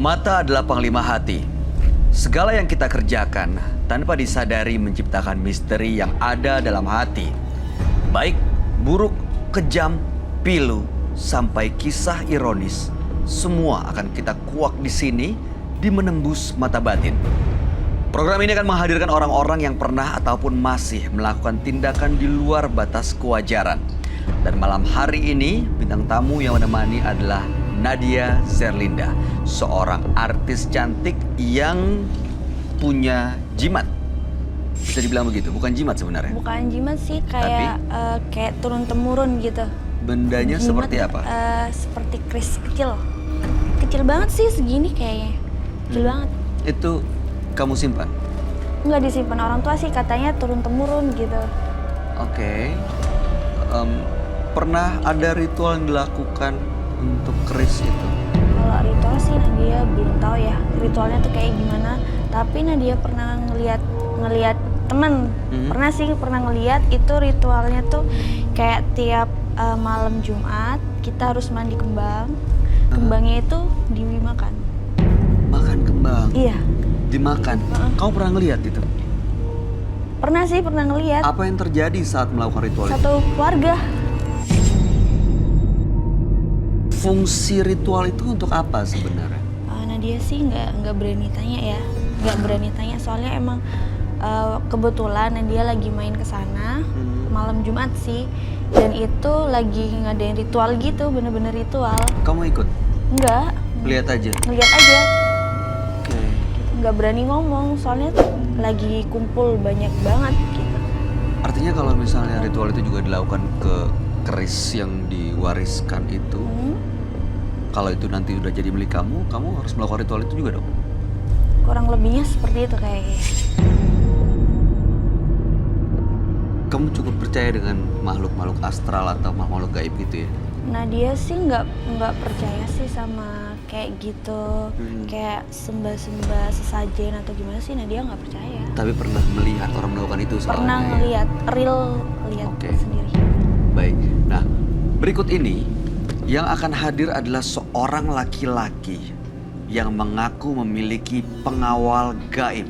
Mata adalah panglima hati. Segala yang kita kerjakan tanpa disadari menciptakan misteri yang ada dalam hati. Baik, buruk, kejam, pilu, sampai kisah ironis. Semua akan kita kuak di sini di Menembus Mata Batin. Program ini akan menghadirkan orang-orang yang pernah ataupun masih melakukan tindakan di luar batas kewajaran. Dan malam hari ini bintang tamu yang menemani adalah Nadia Zerlinda, seorang artis cantik yang punya jimat. Bisa dibilang begitu, bukan jimat sebenarnya. Bukan jimat sih, kayak kayak turun-temurun gitu. Bendanya Jimat, seperti apa? Seperti kris kecil. Kecil banget sih, segini kayaknya. Kecil banget. Itu kamu simpan? Nggak disimpan, orang tua sih katanya turun-temurun gitu. Oke. Pernah ada ritual yang dilakukan untuk keris itu? Kalau ritual sih Nadia belum tahu ya ritualnya tuh kayak gimana. Tapi Nadia pernah ngelihat temen. Pernah ngelihat itu ritualnya tuh kayak tiap malam Jumat kita harus mandi kembang. Kembangnya itu dimakan. Makan kembang? Iya. Dimakan? Kamu pernah ngelihat itu? Pernah sih, pernah ngelihat. Apa yang terjadi saat melakukan ritual itu? Satu keluarga. Fungsi ritual itu untuk apa sebenarnya? Nadia sih nggak berani tanya ya, nggak berani tanya soalnya emang kebetulan Nadia lagi main ke sana malam Jumat sih, dan itu lagi ngadain ritual gitu, bener-bener ritual. Kamu ikut? Enggak. Lihat aja? Ngeliat aja. Oke. Nggak berani ngomong soalnya tuh lagi kumpul banyak banget gitu. Artinya kalau misalnya ritual itu juga dilakukan ke keris yang diwariskan itu, kalau itu nanti udah jadi milik kamu, kamu harus melakukan ritual itu juga dong? Kurang lebihnya seperti itu kayaknya. Kamu cukup percaya dengan makhluk-makhluk astral atau makhluk gaib gitu ya? Nadia sih nggak percaya sih sama kayak gitu, kayak sembah-sembah sesajen atau gimana sih, Nadia nggak percaya. Tapi pernah melihat orang melakukan itu soalnya? Pernah ngeliat, lihat sendiri. Baik, nah berikut ini yang akan hadir adalah seorang laki-laki yang mengaku memiliki pengawal gaib.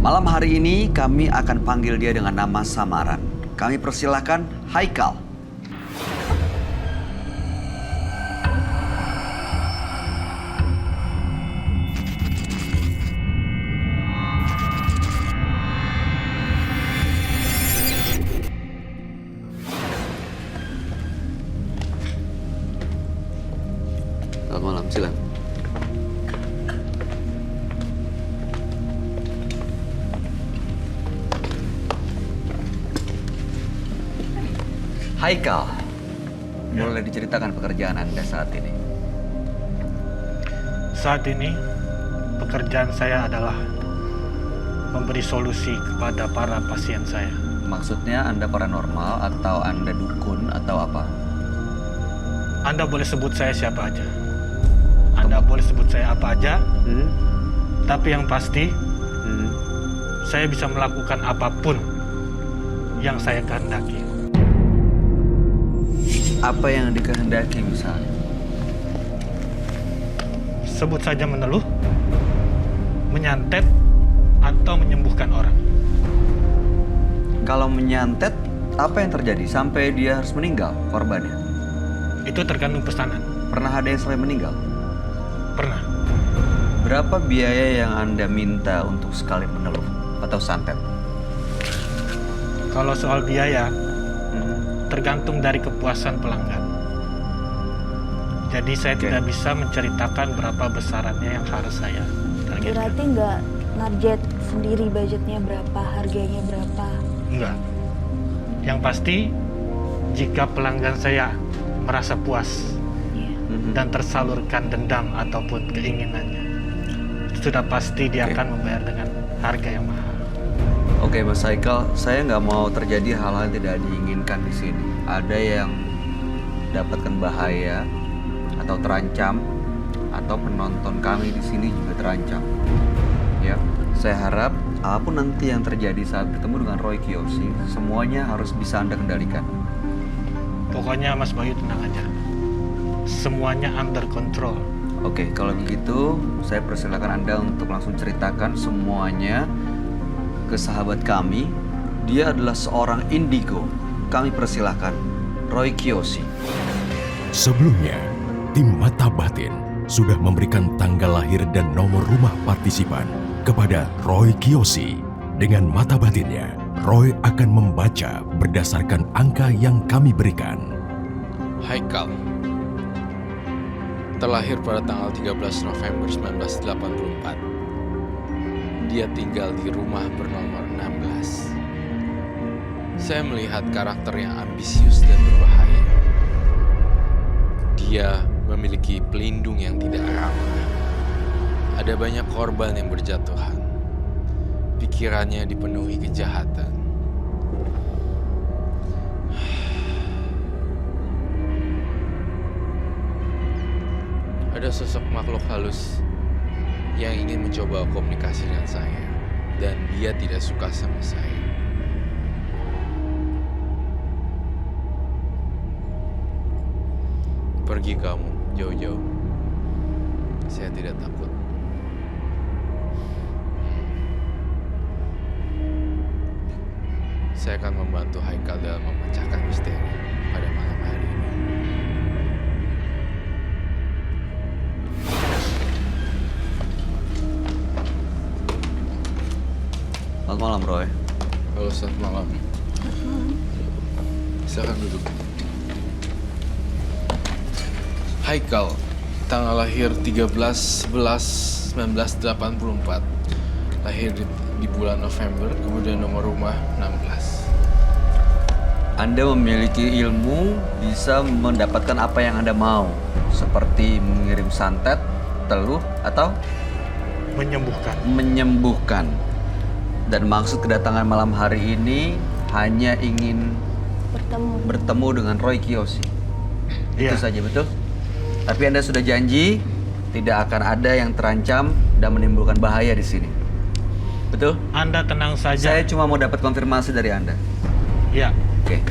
Malam hari ini kami akan panggil dia dengan nama samaran. Kami persilahkan Haikal. Selamat malam, silakan. Haikal, boleh diceritakan pekerjaan Anda saat ini? Saat ini, pekerjaan saya adalah memberi solusi kepada para pasien saya. Maksudnya Anda paranormal atau Anda dukun atau apa? Anda boleh sebut saya siapa aja. Anda boleh sebut saya apa aja. Tapi yang pasti, saya bisa melakukan apapun yang saya kehendaki. Apa yang dikehendaki misalnya? Sebut saja meneluh, menyantet, atau menyembuhkan orang. Kalau menyantet, apa yang terjadi sampai dia harus meninggal korbannya? Itu tergantung pesanan. Pernah ada yang sampai meninggal? Pernah. Berapa biaya yang Anda minta untuk sekali meneluh atau santet? Kalau soal biaya, tergantung dari kepuasan pelanggan. Jadi saya tidak bisa menceritakan berapa besarannya yang harus saya targetkan. Berarti nggak target sendiri budgetnya berapa, harganya berapa? Enggak. Yang pasti, jika pelanggan saya merasa puas dan tersalurkan dendam ataupun keinginannya, sudah pasti dia akan membayar dengan harga yang mahal. Oke, Mas Haikal, saya nggak mau terjadi hal-hal yang tidak diinginkan di sini. Ada yang dapatkan bahaya atau terancam, atau penonton kami di sini juga terancam. Ya, saya harap apapun nanti yang terjadi saat bertemu dengan Roy Kiyoshi, semuanya harus bisa Anda kendalikan. Pokoknya Mas Bayu tenang aja. Semuanya under control. Oke, kalau begitu saya persilakan Anda untuk langsung ceritakan semuanya ke sahabat kami. Dia adalah seorang indigo. Kami persilahkan Roy Kiyoshi. Sebelumnya, tim Mata Batin sudah memberikan tanggal lahir dan nomor rumah partisipan kepada Roy Kiyoshi. Dengan mata batinnya, Roy akan membaca berdasarkan angka yang kami berikan. Haikal terlahir pada tanggal 13 November 1984. Dia tinggal di rumah bernomor 16. Saya melihat karakter yang ambisius dan berbahaya. Dia memiliki pelindung yang tidak ramah. Ada banyak korban yang berjatuhan. Pikirannya dipenuhi kejahatan. Ada sosok makhluk halus yang ingin mencoba komunikasi dengan saya, dan dia tidak suka sama saya. Pergi kamu jauh-jauh. Saya tidak takut. Saya akan membantu Haikal dalam memecahkan misteri pada malam hari ini. Selamat malam, Roy. Halo, selamat malam. Silakan duduk. Haikal, tanggal lahir 13/11/1984. Lahir di bulan November, kemudian nomor rumah 16. Anda memiliki ilmu bisa mendapatkan apa yang Anda mau, seperti mengirim santet, teluh, atau menyembuhkan. Dan maksud kedatangan malam hari ini hanya ingin bertemu dengan Roy Kiyoshi. Itu saja, betul? Tapi Anda sudah janji tidak akan ada yang terancam dan menimbulkan bahaya di sini. Betul? Anda tenang saja. Saya cuma mau dapat konfirmasi dari Anda. Ya. Oke.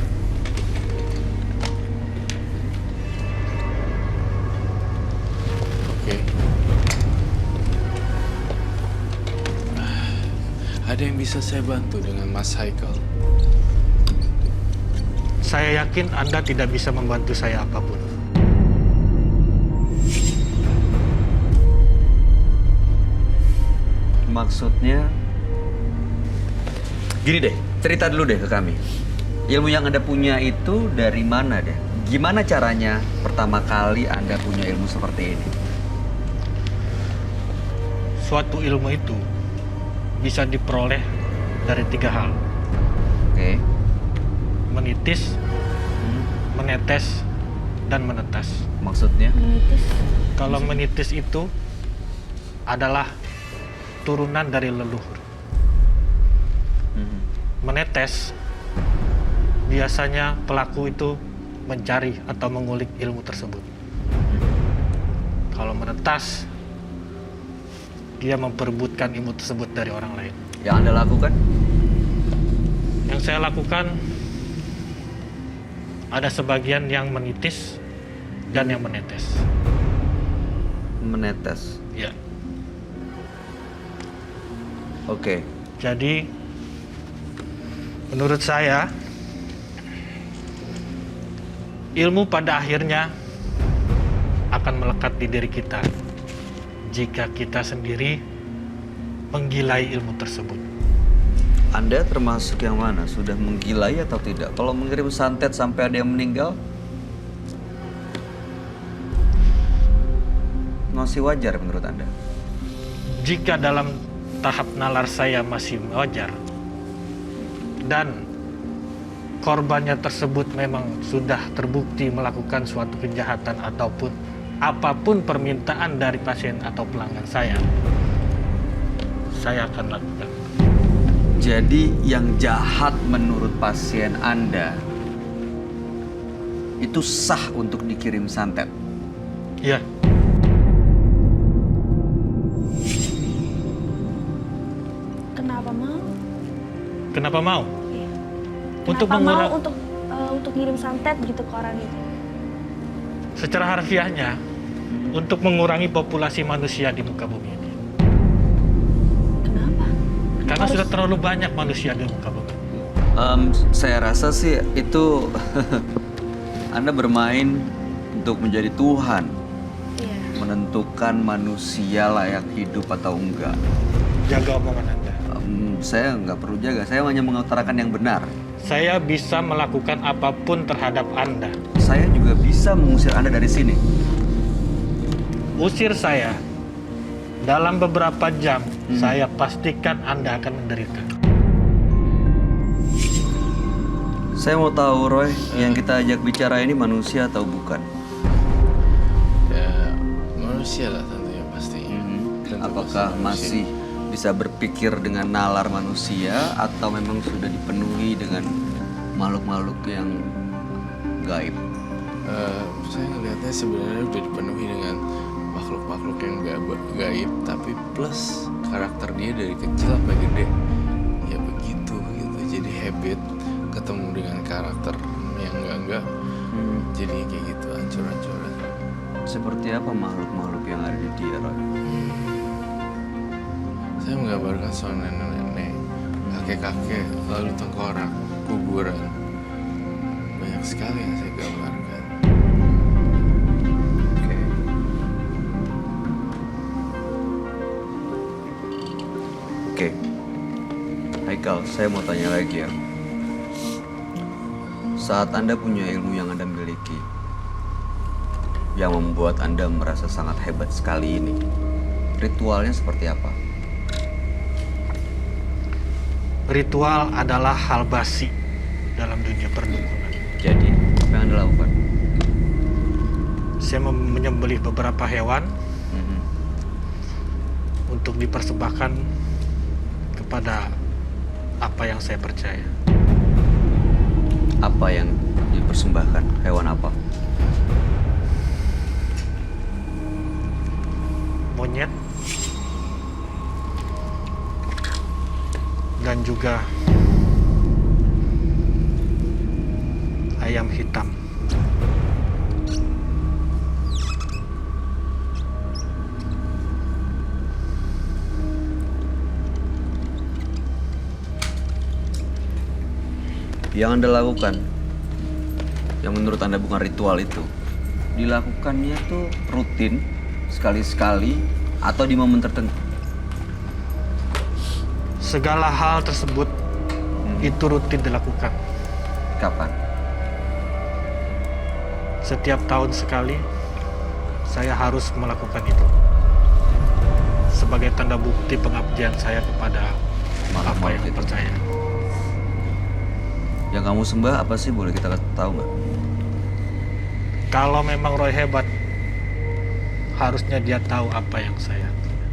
Oke. Ada yang bisa saya bantu dengan Mas Haikal? Saya yakin Anda tidak bisa membantu saya apapun. Maksudnya, gini deh, cerita dulu deh ke kami. Ilmu yang Anda punya itu dari mana deh? Gimana caranya pertama kali Anda punya ilmu seperti ini? Suatu ilmu itu bisa diperoleh dari 3 hal. Oke. Menitis, menetes, dan menetes. Maksudnya? Menitis. Kalau menitis itu adalah turunan dari leluhur. Menetes, biasanya pelaku itu mencari atau mengulik ilmu tersebut. Kalau menetas, dia memperebutkan ilmu tersebut dari orang lain. Yang Anda lakukan? Yang saya lakukan, ada sebagian yang menitis dan yang menetes. Menetes. Ya. Oke. Jadi, menurut saya, ilmu pada akhirnya akan melekat di diri kita jika kita sendiri menggilai ilmu tersebut. Anda termasuk yang mana? Sudah menggilai atau tidak? Kalau mengirim santet sampai ada yang meninggal, masih wajar menurut Anda? Jika dalam tahap nalar saya masih wajar dan korbannya tersebut memang sudah terbukti melakukan suatu kejahatan ataupun apapun permintaan dari pasien atau pelanggan saya akan lakukan. Jadi yang jahat menurut pasien Anda itu sah untuk dikirim santet? Ya, kenapa mau? Iya. Untuk Kenapa mau mengurangi, untuk ngirim santet gitu ke orang itu? secara harfiahnya untuk mengurangi populasi manusia di muka bumi ini. Kenapa? Karena sudah terlalu banyak manusia di muka bumi. Saya rasa sih itu Anda bermain untuk menjadi Tuhan, Iya. menentukan manusia layak hidup atau enggak. Jaga omongan Anda. Saya nggak perlu jaga, saya hanya mengutarakan yang benar. Saya bisa melakukan apapun terhadap Anda. Saya juga bisa mengusir Anda dari sini. Usir saya. Dalam beberapa jam, saya pastikan Anda akan menderita. Saya mau tahu, Roy, yang kita ajak bicara ini manusia atau bukan? Ya, manusia lah tentunya pastinya. Tentu Apakah manusia. masih bisa berpikir dengan nalar manusia atau memang sudah dipenuhi dengan makhluk-makhluk yang gaib? Saya ngelihatnya sebenarnya udah dipenuhi dengan makhluk-makhluk yang gaib, tapi plus karakter dia dari kecil sampai gede ya begitu gitu. Jadi habit ketemu dengan karakter yang enggak jadi kayak gitu, hancur-hancuran. Seperti apa makhluk-makhluk yang ada di dia, Roy? Saya menggambarkan soal nenek-nenek, kakek-kakek, lalu tengkorak, kuburan. Banyak sekali yang saya gambarkan. Oke. Oke. Haikal, saya mau tanya lagi ya. Saat Anda punya ilmu yang Anda miliki, yang membuat Anda merasa sangat hebat sekali ini, ritualnya seperti apa? Ritual adalah hal basi dalam dunia perdukunan. Jadi, apa yang Anda lakukan? Saya menyembelih beberapa hewan untuk dipersembahkan kepada apa yang saya percaya. Apa yang dipersembahkan? Hewan apa? Monyet dan juga ayam hitam. Yang Anda lakukan, yang menurut Anda bukan ritual itu, dilakukannya tuh rutin, sekali-sekali, atau di momen tertentu? Segala hal tersebut itu rutin dilakukan. Kapan? Setiap tahun sekali saya harus melakukan itu sebagai tanda bukti pengabdian saya kepada apa yang itu. percaya. Yang kamu sembah apa sih? Boleh kita tahu nggak? Kalau memang Roy hebat, harusnya dia tahu apa yang saya punya.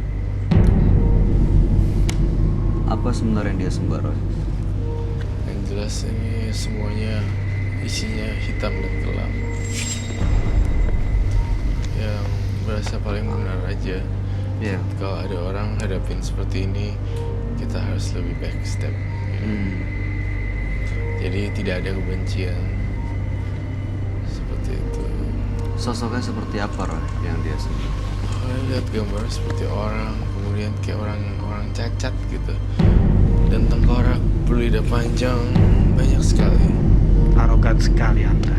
Apa sebenarnya yang dia sembah, Roy? Yang jelas ini semuanya isinya hitam dan gelap. Yang berasa paling benar aja. Iya. Kalau ada orang hadapin seperti ini, kita harus lebih backstep. Jadi tidak ada kebencian seperti itu. Sosoknya seperti apa, Roy, yang dia sembah? Lihat gambar seperti orang, kemudian kayak orang cacat gitu, dan tengkorak, berlidah panjang, banyak sekali. Arogan sekali Anda.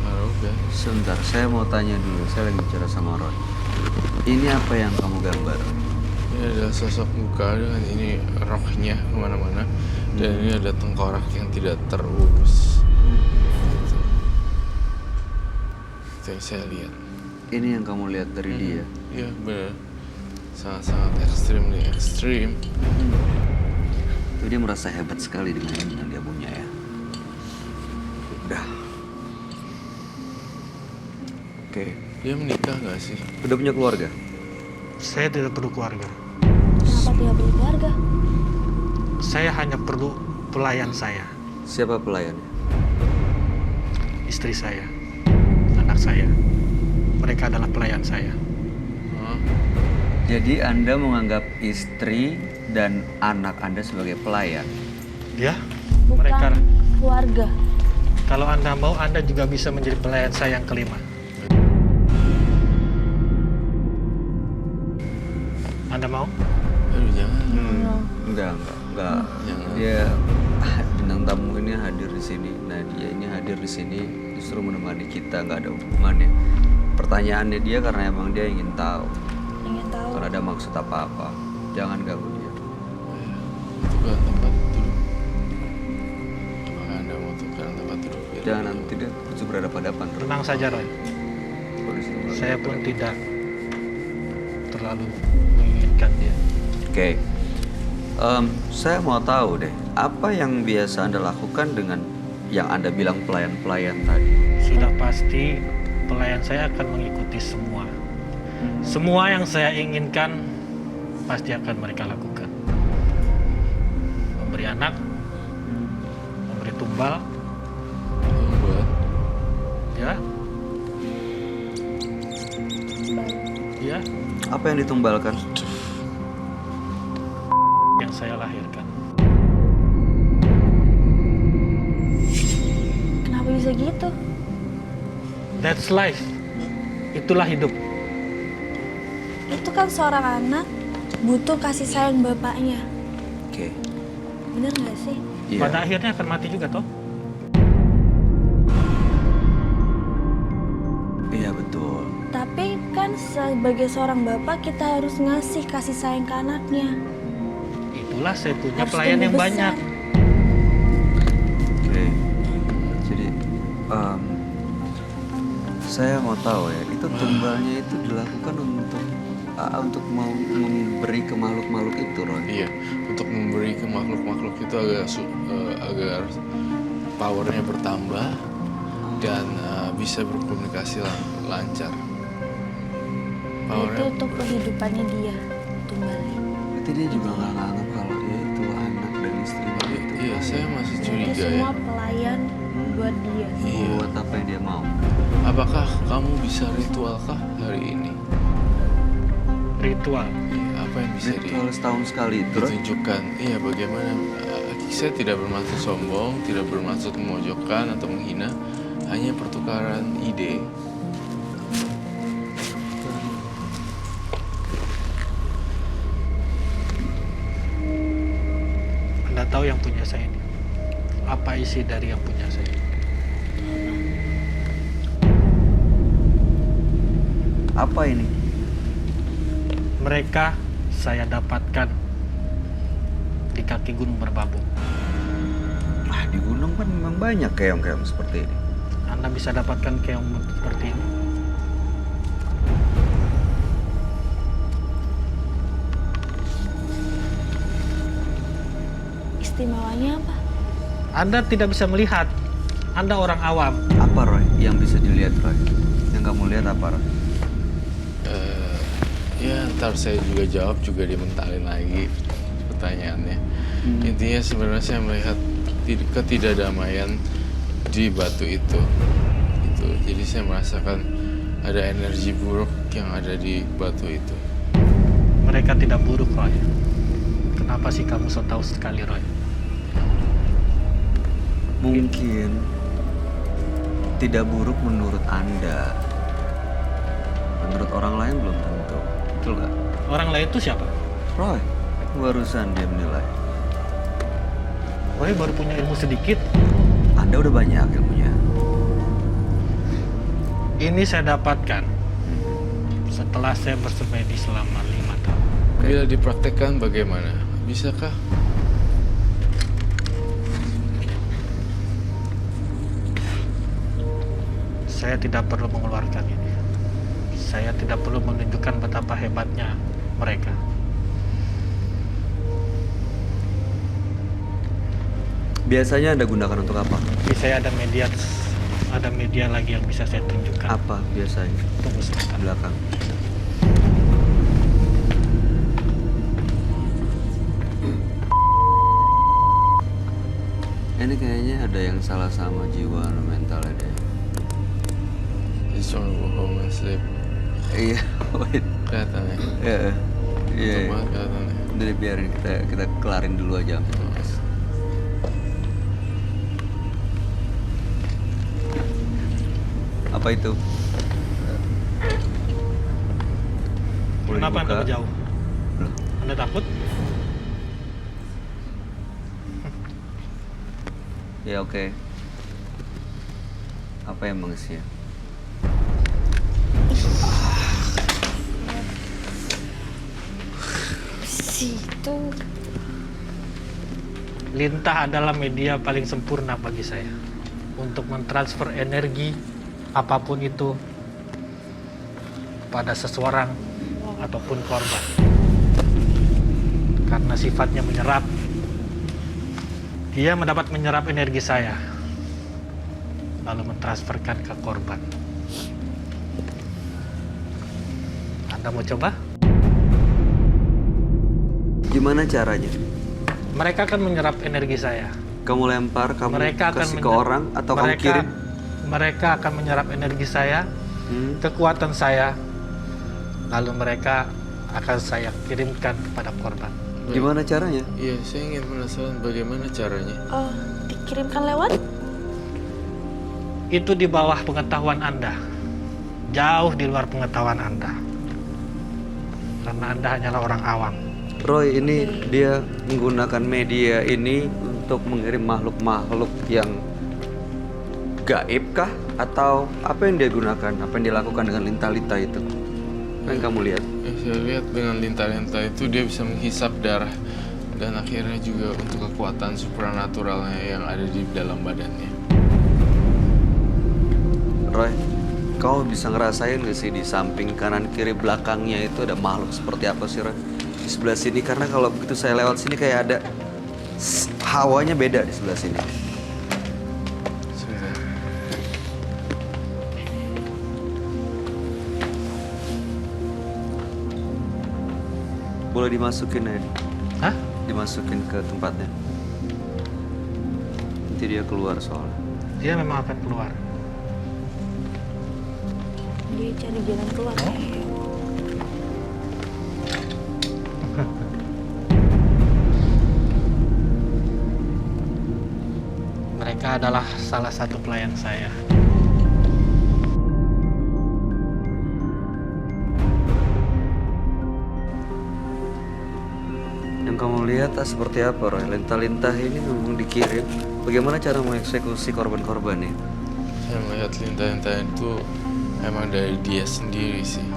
Arogan. Sebentar, saya mau tanya dulu. Saya lagi bicara sama Roy. Ini apa yang kamu gambar? Ini adalah sosok muka dengan ini rohnya kemana-mana, dan ini ada tengkorak yang tidak terurus. Gitu. Itu yang saya lihat. Ini yang kamu lihat dari dia? Iya benar, sangat-sangat ekstrim nih, ekstrim. Itu dia merasa hebat sekali dengan ilmu yang dia punya ya. Udah. Oke. Dia menikah nggak sih? Udah punya keluarga? Saya tidak perlu keluarga. Kenapa tidak perlu keluarga? Saya hanya perlu pelayan saya, Siapa pelayannya? istri saya, anak saya. Mereka adalah pelayan saya. Hah? Jadi Anda menganggap istri dan anak Anda sebagai pelayan? Ya, Bukan mereka. keluarga. Kalau Anda mau, Anda juga bisa menjadi pelayan saya yang kelima. Anda mau? Aduh, jangan. Enggak. Jangan. Dia bintang tamu ini hadir di sini. Nah, dia ini hadir di sini justru menemani kita, nggak ada hubungannya. Pertanyaannya dia karena emang dia ingin tahu. Ingin tahu. Kalau ada maksud apa-apa, jangan ganggu dia. Itu kan tempat duduk. Apakah Anda mau tukar tempat duduk? Biar Jangan dia- nanti dia tujuh berhadapan-hadapan. Tenang saja, Roy. Kalau di sini nggak Saya ada pun apa-apa. tidak terlalu menginginkan dia. Oke. Saya mau tahu deh, apa yang biasa Anda lakukan dengan yang Anda bilang pelayan-pelayan tadi? Sudah pasti pelayan saya akan mengikuti semua. Semua yang saya inginkan pasti akan mereka lakukan. Memberi anak, memberi tumbal, Buat ya, ya, Apa yang ditumbalkan? yang saya lahirkan. Kenapa bisa gitu? That's life. Itulah hidup. Itu kan seorang anak butuh kasih sayang bapaknya. Oke. Bener nggak sih? Iya. Pada akhirnya akan mati juga toh. Iya betul. Tapi kan sebagai seorang bapak kita harus ngasih kasih sayang ke anaknya. Itulah saya punya Harus pelayan tumbuh yang besar. banyak. Oke. Jadi saya mau tahu ya, itu tumbalnya itu dilakukan untuk mau memberi ke makhluk-makhluk itu, Roy. Iya, untuk memberi ke makhluk-makhluk itu agar powernya bertambah dan bisa berkomunikasi lancar. Itu Powernya untuk kehidupannya dia tumbalnya. Berarti dia juga nggak nganggap kalau dia itu anak dan istrinya itu. Iya, saya masih Itu curiga ya. semua pelayan buat dia. Iya. Buat apa yang dia mau? Apakah kamu bisa ritualkah hari ini? Ritual. Iya, apa yang bisa Ritual setahun sekali itu, Roy. ditunjukkan? Iya, bagaimana? Saya tidak bermaksud sombong, tidak bermaksud memojokkan atau menghina, hanya pertukaran ide. Anda tahu yang punya saya ini. Apa isi dari yang punya saya? Apa ini? Mereka saya dapatkan di kaki gunung Merbabu. Ah, di gunung kan memang banyak keong-keong seperti ini. Anda bisa dapatkan keong seperti ini. Istimewanya apa? Anda tidak bisa melihat. Anda orang awam. Apa, Roy, yang bisa dilihat, Roy? Yang kamu lihat apa, Roy? Ya, ntar saya juga jawab, juga dimentalin lagi pertanyaannya. Intinya sebenarnya saya melihat ketidakdamaian di batu itu. Jadi saya merasakan ada energi buruk yang ada di batu itu. Mereka tidak buruk, Roy. Kenapa sih kamu so tahu sekali, Roy? Mungkin tidak buruk menurut Anda. Menurut orang lain belum tentu. Betul nggak? Orang lain itu siapa? Roy, barusan dia menilai. Roy baru punya ilmu sedikit. Anda udah banyak ilmunya. Ini saya dapatkan setelah saya bersemedi selama 5 tahun. Bila dipraktekkan bagaimana? Bisakah? Saya tidak perlu mengeluarkan ini. Saya tidak perlu menunjukkan betapa hebatnya mereka. Biasanya Anda gunakan untuk apa? Tapi saya ada media lagi yang bisa saya tunjukkan. Apa biasanya? Tunggu sebentar. Belakang. Ini kayaknya ada yang salah sama jiwa mentalnya deh. Just wanna go home and sleep. Iya, wait. Kelihatannya. Iya, iya. Betul banget kelihatannya. Udah deh, biarin kita kelarin dulu aja. Apa itu? Boleh Kenapa dibuka? Anda menjauh? Loh, Anda takut? ya oke. Apa yang mengisinya? Situ. Lintah adalah media paling sempurna bagi saya untuk mentransfer energi apapun itu pada seseorang ataupun korban. Karena sifatnya menyerap, dia mendapat menyerap energi saya lalu mentransferkan ke korban. Anda mau coba? Gimana caranya? Mereka akan menyerap energi saya. Kamu lempar, kamu Mereka akan kasih ke orang, atau kamu kirim? Mereka akan menyerap energi saya, Hmm? kekuatan saya, lalu mereka akan saya kirimkan kepada korban. Gimana caranya? Iya, saya ingin penasaran bagaimana caranya. Oh, dikirimkan lewat? Itu di bawah pengetahuan Anda, jauh di luar pengetahuan Anda, karena Anda hanyalah orang awam. Roy ini dia menggunakan media ini untuk mengirim makhluk-makhluk yang gaib kah? Atau apa yang dia gunakan? Apa yang dilakukan dengan lintah-lintah itu? Kan kamu lihat. Saya lihat dengan lintah-lintah itu dia bisa menghisap darah dan akhirnya juga untuk kekuatan supranaturalnya yang ada di dalam badannya. Roy, kamu bisa ngerasain gak sih di samping kanan kiri belakangnya itu ada makhluk seperti apa sih, Roy? Di sebelah sini, karena kalau begitu saya lewat sini kayak ada hawanya beda di sebelah sini. Sebentar. Boleh dimasukin ya? Hah? Dimasukin ke tempatnya. Nanti dia keluar soalnya. Dia memang akan keluar. Dia cari jalan keluar. Mereka adalah salah satu pelayan saya. Yang kamu lihat seperti apa, Roy? Lintah-lintah ini memang dikirim. Bagaimana cara mengeksekusi korban-korbannya? Saya melihat lintah-lintah itu emang dari dia sendiri sih.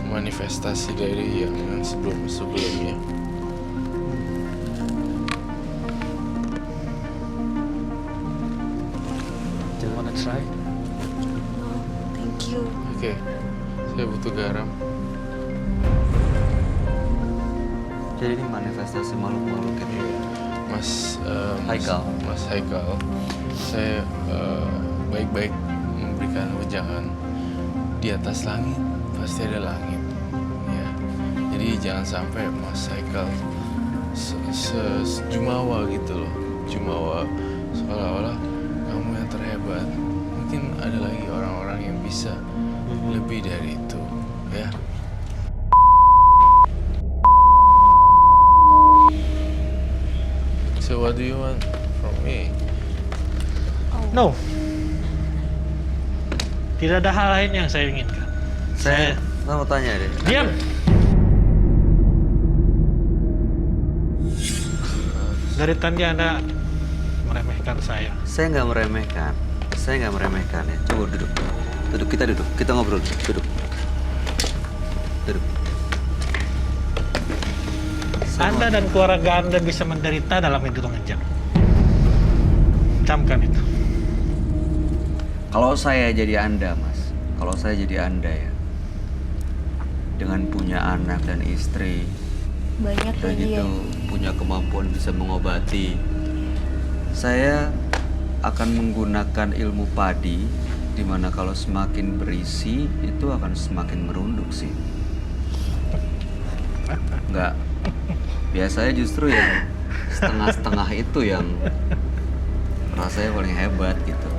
Manifestasi dari yang sebelum-sebelumnya. Wanna try? Oh, thank you. Oke, saya butuh garam. Jadi ini manifestasi makhluk-makhluk itu. Haikal. Mas Haikal, saya baik-baik memberikan wejangan. Di atas langit pasti ada langit, ya. Jadi jangan sampai Mas Haikal jumawa gitu loh, jumawa seolah-olah kamu yang terhebat. Mungkin ada lagi orang-orang yang bisa lebih dari itu, ya. So what do you want from me? No. Tidak ada hal lain yang saya inginkan. Saya mau tanya deh. Diam. Dari tadi Anda meremehkan saya. Saya nggak meremehkan. Saya nggak meremehkan ya. Coba duduk. Duduk, kita duduk. Kita ngobrol. Duduk. Duduk. Anda dan keluarga Anda bisa menderita dalam hitungan jam. Camkan itu. Kalau saya jadi Anda, Mas. Kalau saya jadi Anda ya. Dengan punya anak dan istri, Banyak dan lagi ya. itu punya kemampuan bisa mengobati, saya akan menggunakan ilmu padi, dimana kalau semakin berisi itu akan semakin merunduk sih. Enggak. Biasanya justru yang setengah-setengah itu yang rasanya paling hebat gitu.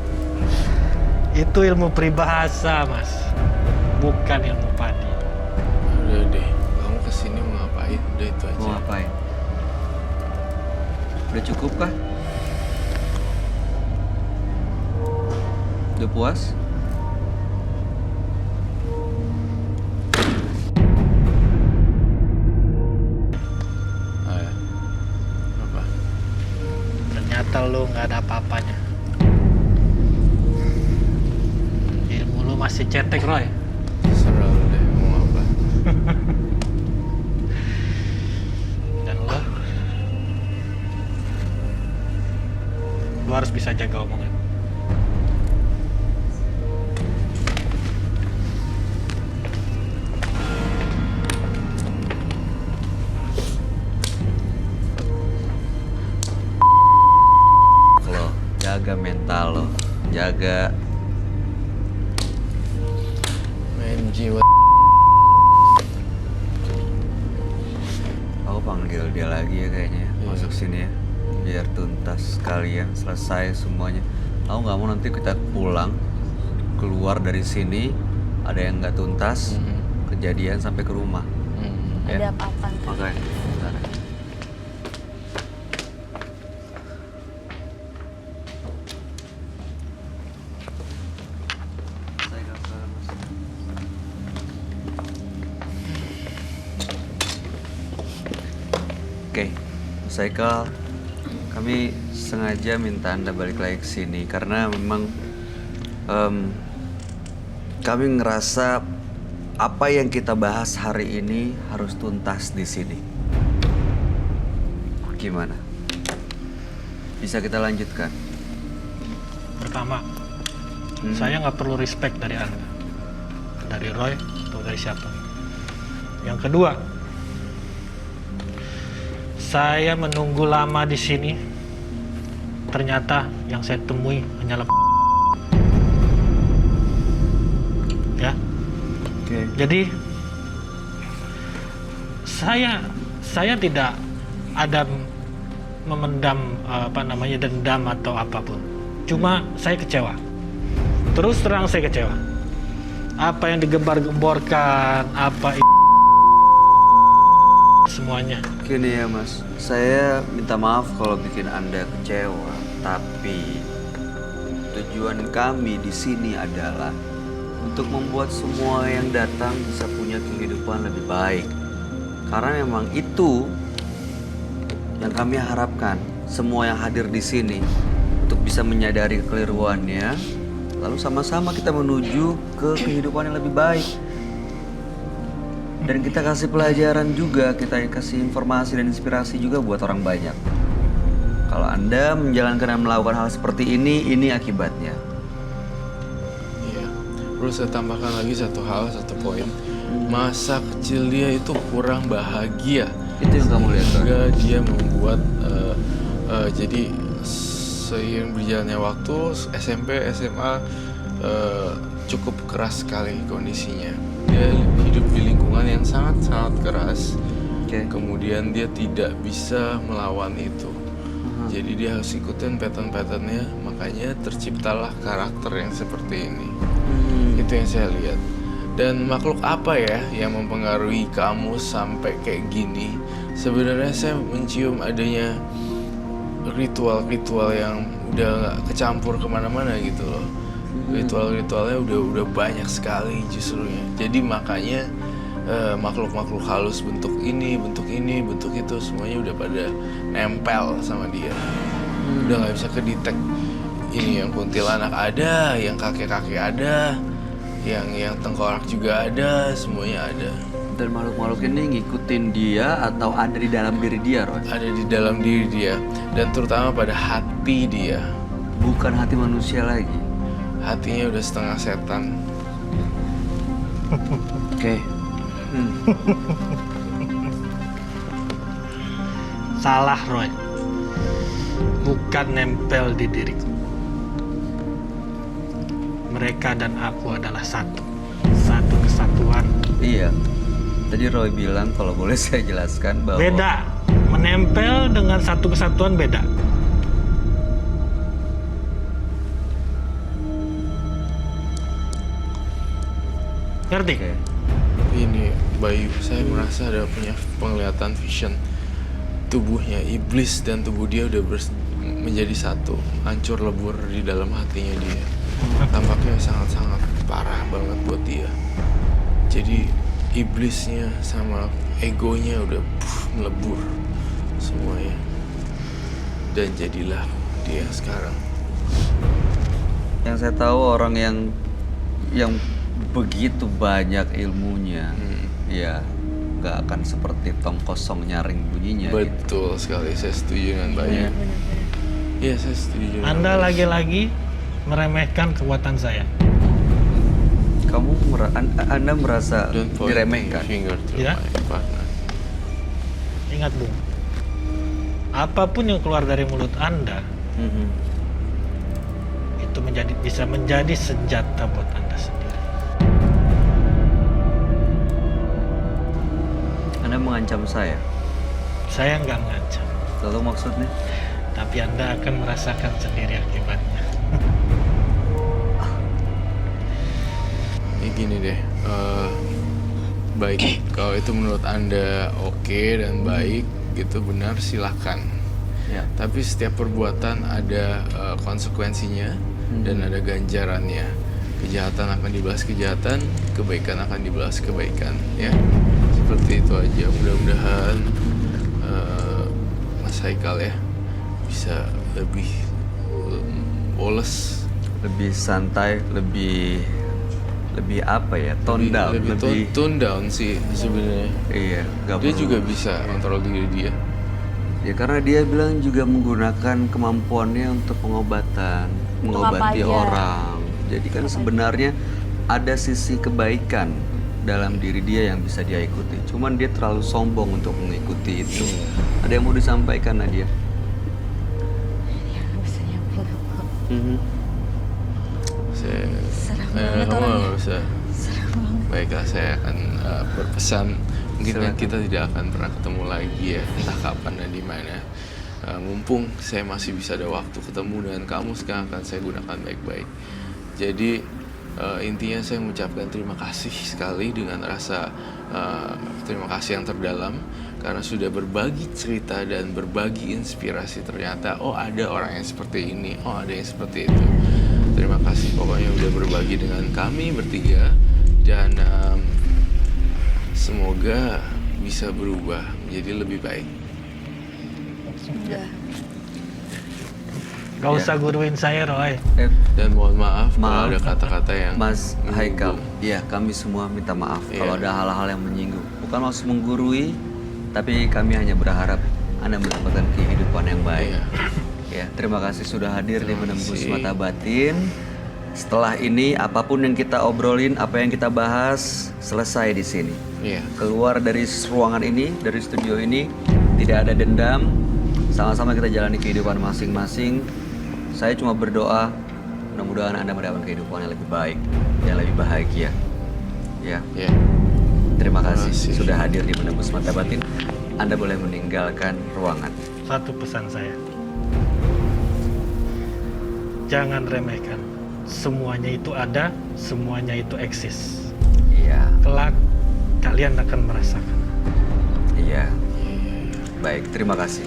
Itu ilmu peribahasa, Mas. Bukan ilmu padi. Udah deh, kamu kesini mau ngapain? Udah itu aja. Mau ngapain? Udah cukup kah? Udah puas? Apa? Ternyata lu nggak ada apa-apanya. Ilmu lu masih cetek, Roy. Serah lu deh mau apa. Dan lu harus bisa jaga omongan. Lo jaga mental lo, jaga. Main jiwa. Aku panggil dia lagi ya kayaknya, masuk sini ya, biar tuntas sekalian, selesai semuanya. Aku nggak mau nanti kita pulang, keluar dari sini, ada yang nggak tuntas, kejadian sampai ke rumah. Ada apa-apa ntar. Makanya, bentar ya. Oke, Mas Haikal, kami sengaja minta Anda balik lagi ke sini karena memang kami ngerasa apa yang kita bahas hari ini harus tuntas di sini. Gimana? Bisa kita lanjutkan? Pertama, saya nggak perlu respect dari Anda, dari Roy atau dari siapa. Yang kedua, saya menunggu lama di sini. Ternyata yang saya temui hanyalah ya. Oke. Jadi saya tidak ada memendam dendam atau apapun. Cuma saya kecewa. Terus terang saya kecewa. Apa yang digembar-gemborkan, semuanya. Gini ya Mas, saya minta maaf kalau bikin Anda kecewa, tapi tujuan kami di sini adalah untuk membuat semua yang datang bisa punya kehidupan lebih baik. Karena memang itu yang kami harapkan, semua yang hadir di sini untuk bisa menyadari kekeliruannya, lalu sama-sama kita menuju ke kehidupan yang lebih baik. Dan kita kasih pelajaran juga, kita kasih informasi dan inspirasi juga buat orang banyak. Kalau Anda menjalankan dan melakukan hal seperti ini akibatnya. Iya. Perlu saya tambahkan lagi satu poin. Masa kecil dia itu kurang bahagia. Itu yang kamu lihat, Sehingga dia membuat jadi seiring berjalannya waktu SMP, SMA cukup keras sekali kondisinya. Dia hidup di lingkungan yang sangat-sangat keras. Oke. Kemudian dia tidak bisa melawan itu. Jadi dia harus ikutin pattern-patternnya, makanya terciptalah karakter yang seperti ini. Itu yang saya lihat. Dan makhluk apa ya yang mempengaruhi kamu sampai kayak gini? Sebenarnya saya mencium adanya ritual-ritual yang udah gak kecampur kemana-mana gitu loh. Ritual-ritualnya udah banyak sekali justrunya. Jadi makanya makhluk-makhluk halus bentuk ini, bentuk itu semuanya udah pada nempel sama dia. Udah nggak bisa kedetek. Ini yang kuntilanak ada, yang kakek-kakek ada, yang tengkorak juga ada, semuanya ada. Dan makhluk-makhluk ini ngikutin dia atau ada di dalam diri dia, Roy? Ada di dalam diri dia, dan terutama pada hati dia. Bukan hati manusia lagi. Hatinya udah setengah setan. Oke. Salah, Roy. Bukan nempel di diriku. Mereka dan aku adalah satu kesatuan. Iya. Tadi Roy bilang kalau boleh saya jelaskan bahwa Beda. Menempel dengan satu kesatuan beda. Ngerti? Oke. Ini Bayu, saya merasa ada punya penglihatan vision tubuhnya iblis dan tubuh dia udah menjadi satu, hancur lebur di dalam hatinya dia. Tampaknya sangat-sangat parah banget buat dia. Jadi iblisnya sama egonya udah melebur semuanya. Dan jadilah dia sekarang. Yang saya tahu orang yang begitu banyak ilmunya, ya nggak akan seperti tong kosong nyaring bunyinya. Gitu. Betul sekali, saya setuju dengan banyak. Iya, saya setuju. Anda lagi-lagi meremehkan kekuatan saya. Anda merasa Don't point diremehkan. finger to Ya. my partner. Ingat Bung, apapun yang keluar dari mulut Anda Mhm. itu bisa menjadi senjata buat Anda sendiri. Anda mengancam saya. Saya nggak ngancam, Lalu maksudnya? tapi Anda akan merasakan sendiri akibatnya. Ya gini deh, baik kalau itu menurut Anda oke dan baik gitu, benar, silahkan. Ya. Tapi setiap perbuatan ada konsekuensinya dan ada ganjarannya. Kejahatan akan dibalas kejahatan, kebaikan akan dibalas kebaikan, ya. Seperti itu aja. Mudah-mudahan Mas Haikal ya bisa lebih poles, Lebih santai, lebih apa ya? Tone down, lebih tone down sih sebenarnya. Iya, nggak Dia perlu. juga bisa kontrol diri dia. Ya karena dia bilang juga menggunakan kemampuannya untuk mengobati aja? orang. Jadi kan sebenarnya ada sisi kebaikan dalam diri dia yang bisa dia ikuti. Cuman dia terlalu sombong untuk mengikuti itu. Ada yang mau disampaikan, Nadia? Mhm. Kamu nggak usah. Baiklah, saya akan berpesan. Mungkin kan Silakan. kita tidak akan pernah ketemu lagi ya, entah kapan dan di mana. Mumpung saya masih bisa ada waktu ketemu dengan kamu, sekarang akan saya gunakan baik-baik. Jadi intinya saya mengucapkan terima kasih sekali dengan rasa terima kasih yang terdalam karena sudah berbagi cerita dan berbagi inspirasi. Ternyata ada orang yang seperti ini, ada yang seperti itu. Terima kasih pokoknya udah berbagi dengan kami bertiga dan semoga bisa berubah menjadi lebih baik. Gak usah guruin saya, Roy. Dan mohon maaf Maaf. kalau ada kata-kata yang Mas Haikal, menyinggung. iya kami semua minta maaf Iya. kalau ada hal-hal yang menyinggung. Bukan maksud menggurui, tapi kami hanya berharap Anda mendapatkan kehidupan yang baik. Iya. Ya, terima kasih sudah hadir di Terima Menembus kasih. Mata Batin. Setelah ini apapun yang kita obrolin, apa yang kita bahas, selesai di sini. Iya. Keluar dari ruangan ini, dari studio ini, tidak ada dendam. Sama-sama kita jalani kehidupan masing-masing. Saya cuma berdoa, mudah-mudahan Anda mendapatkan kehidupan yang lebih baik, yang lebih bahagia. Ya, Iya. terima kasih kasih. sudah hadir di Menembus Mata Batin. Anda boleh meninggalkan ruangan. Satu pesan saya. Jangan remehkan. Semuanya itu ada, semuanya itu eksis. Iya, Kelak kalian akan merasakan. iya. Baik, terima kasih.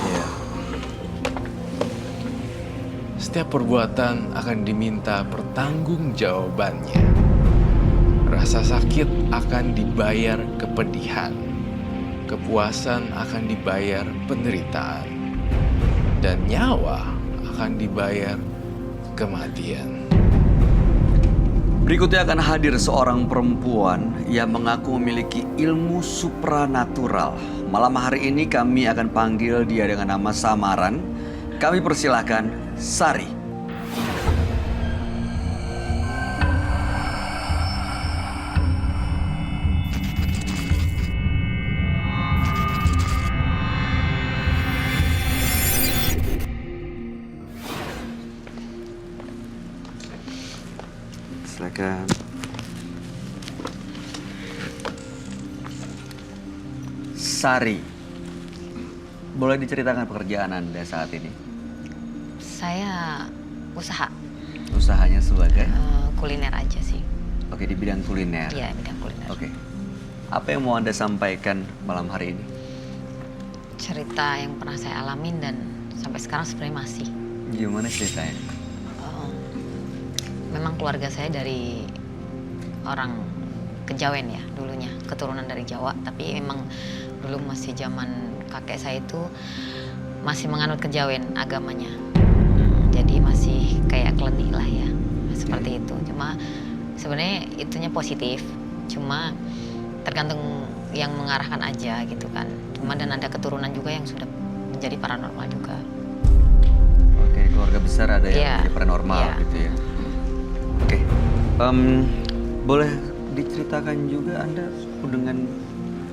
Iya. Setiap perbuatan akan diminta pertanggungjawabannya. Rasa sakit akan dibayar kepedihan. Kepuasan akan dibayar penderitaan. Dan nyawa akan dibayar kematian. Berikutnya akan hadir seorang perempuan yang mengaku memiliki ilmu supranatural. Malam hari ini kami akan panggil dia dengan nama samaran. Kami persilahkan Sari. Silakan. Sari, boleh diceritakan pekerjaan Anda saat ini? Saya usaha Usahanya sebagai? kuliner aja sih. Oke, di bidang kuliner. Iya, bidang kuliner. Oke. Apa yang mau Anda sampaikan malam hari ini? Cerita yang pernah saya alamin dan sampai sekarang sebenarnya masih. Gimana ceritanya? Memang keluarga saya dari orang Kejawen ya dulunya, keturunan dari Jawa. Tapi memang dulu masih zaman kakek saya itu masih menganut Kejawen agamanya. Jadi masih kayak klenik lah ya, seperti itu. Cuma sebenarnya itunya positif, cuma tergantung yang mengarahkan aja gitu kan. Cuma dan ada keturunan juga yang sudah menjadi paranormal juga. Oke, keluarga besar ada yang Iya. menjadi paranormal Iya. gitu ya. Oke, boleh diceritakan juga Anda dengan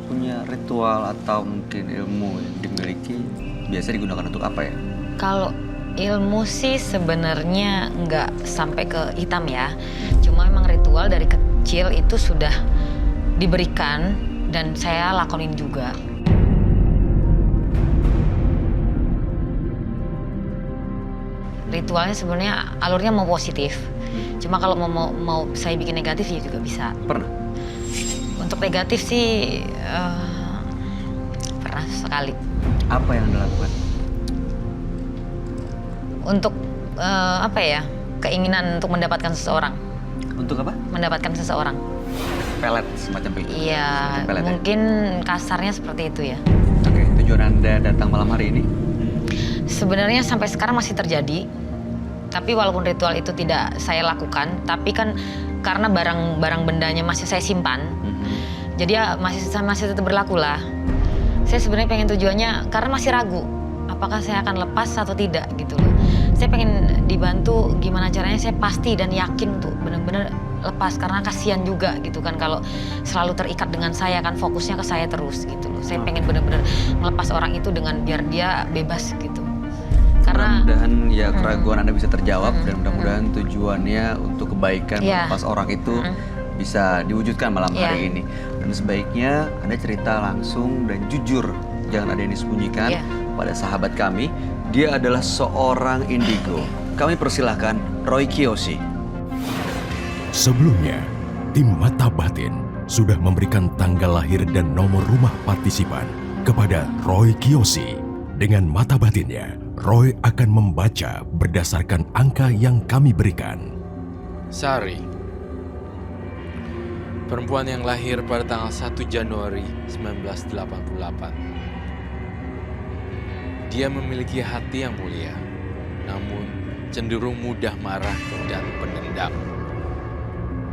punya ritual atau mungkin ilmu yang dimiliki biasa digunakan untuk apa ya? Kalau ilmu sih sebenarnya nggak sampai ke hitam ya. Cuma memang ritual dari kecil itu sudah diberikan dan saya lakonin juga. Ritualnya sebenarnya alurnya mau positif. Cuma kalau mau saya bikin negatif ya juga bisa. Pernah? Untuk negatif sih pernah sekali. Apa yang Anda lakukan? Untuk apa ya? Keinginan untuk mendapatkan seseorang. Untuk apa? Mendapatkan seseorang. Pelet semacam itu? Iya, Semacam pelet, ya? mungkin kasarnya seperti itu ya. Oke, tujuan Anda datang malam hari ini? Sebenarnya sampai sekarang masih terjadi. Tapi walaupun ritual itu tidak saya lakukan, tapi kan karena barang bendanya masih saya simpan, jadi ya masih tetap berlaku lah. Saya sebenarnya pengen tujuannya karena masih ragu, apakah saya akan lepas atau tidak gitu loh. Saya pengen dibantu gimana caranya saya pasti dan yakin untuk benar-benar lepas karena kasihan juga gitu kan kalau selalu terikat dengan saya kan fokusnya ke saya terus gitu loh. Saya pengen benar-benar melepas orang itu dengan biar dia bebas gitu. Karena mudah-mudahan ya keraguan Anda bisa terjawab dan mudah-mudahan tujuannya untuk kebaikan Iya. melepas orang itu bisa diwujudkan malam Iya. hari ini. Dan sebaiknya Anda cerita langsung dan jujur, jangan ada yang disembunyikan Iya. pada sahabat kami. Dia adalah seorang indigo. Kami persilahkan Roy Kiyoshi. Sebelumnya, tim Mata Batin sudah memberikan tanggal lahir dan nomor rumah partisipan kepada Roy Kiyoshi. Dengan mata batinnya, Roy akan membaca berdasarkan angka yang kami berikan. Sari, perempuan yang lahir pada tanggal 1 Januari 1988. Dia memiliki hati yang mulia, namun cenderung mudah marah dan pendendam.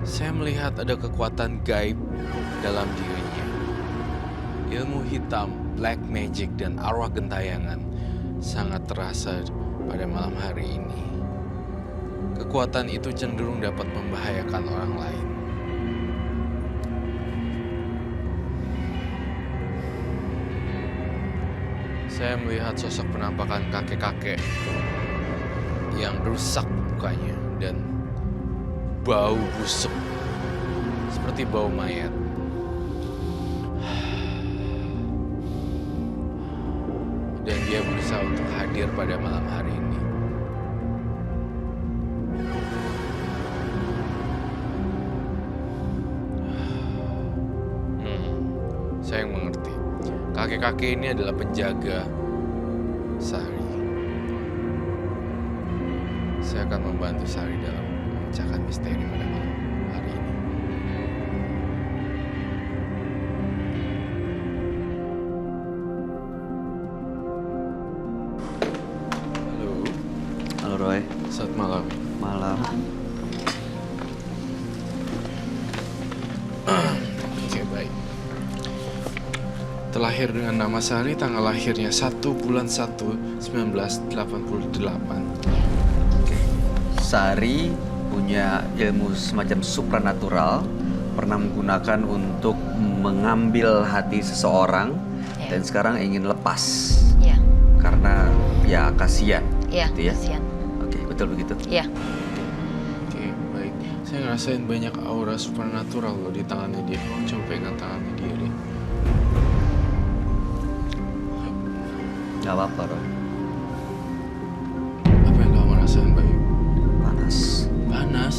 Saya melihat ada kekuatan gaib dalam dirinya. Ilmu hitam, black magic, dan arwah gentayangan sangat terasa pada malam hari ini. Kekuatan itu cenderung dapat membahayakan orang lain. Saya melihat sosok penampakan kakek-kakek yang rusak mukanya dan bau busuk seperti bau mayat. Dan dia berusaha untuk hadir pada malam hari ini. Saya mengerti. Kakek-kakek ini adalah penjaga Sari. Saya akan membantu Sari dalam memecahkan misteri pada malam hari ini. Halo, Halo Roy, selamat malam. malam. Oke, baik. Terlahir dengan nama Sari, tanggal lahirnya 1 bulan 1 1988. Sari punya ilmu semacam supranatural, pernah menggunakan untuk mengambil hati seseorang Iya. dan sekarang ingin lepas Iya, karena ya kasihan. iya, gitu ya? kasihan. Oke, betul begitu. Iya, Oke, baik. Saya ngerasain banyak aura supernatural loh di tangannya dia. Kamu coba pegang tangannya dia deh. Gak apa-apa Roy, Apa yang kamu rasain, Bayu? panas. Panas.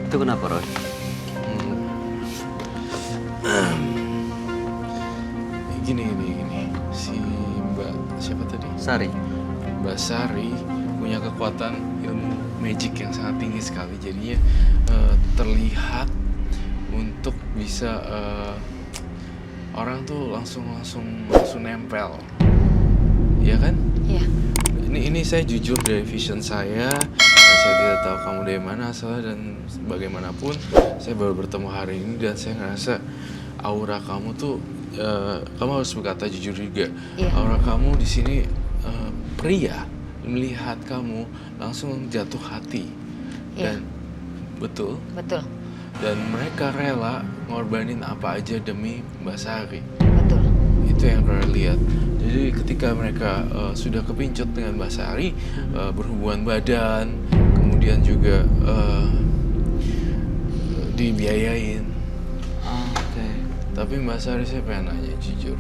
Itu kenapa, Roy? Gini. Si Mbak siapa tadi? Sari. Mbak Sari punya kekuatan ilmu magic yang sangat tinggi sekali. Jadinya terlihat untuk bisa orang tuh langsung nempel. Iya kan? Iya. Ini saya jujur dari vision saya. Saya tidak tahu kamu dari mana asalnya dan bagaimanapun saya baru bertemu hari ini dan saya ngerasa aura kamu tuh kamu harus berkata jujur juga. Iya. Aura kamu di sini pria melihat kamu langsung jatuh hati. Iya. Dan betul. Dan mereka rela ngorbanin apa aja demi Mbak Sari. Betul. Itu yang Roy lihat. Jadi ketika mereka sudah kepincut dengan Mbak Sari, berhubungan badan, kemudian juga dibiayain. Oke. Tapi Mbak Sari saya pengen nanya jujur.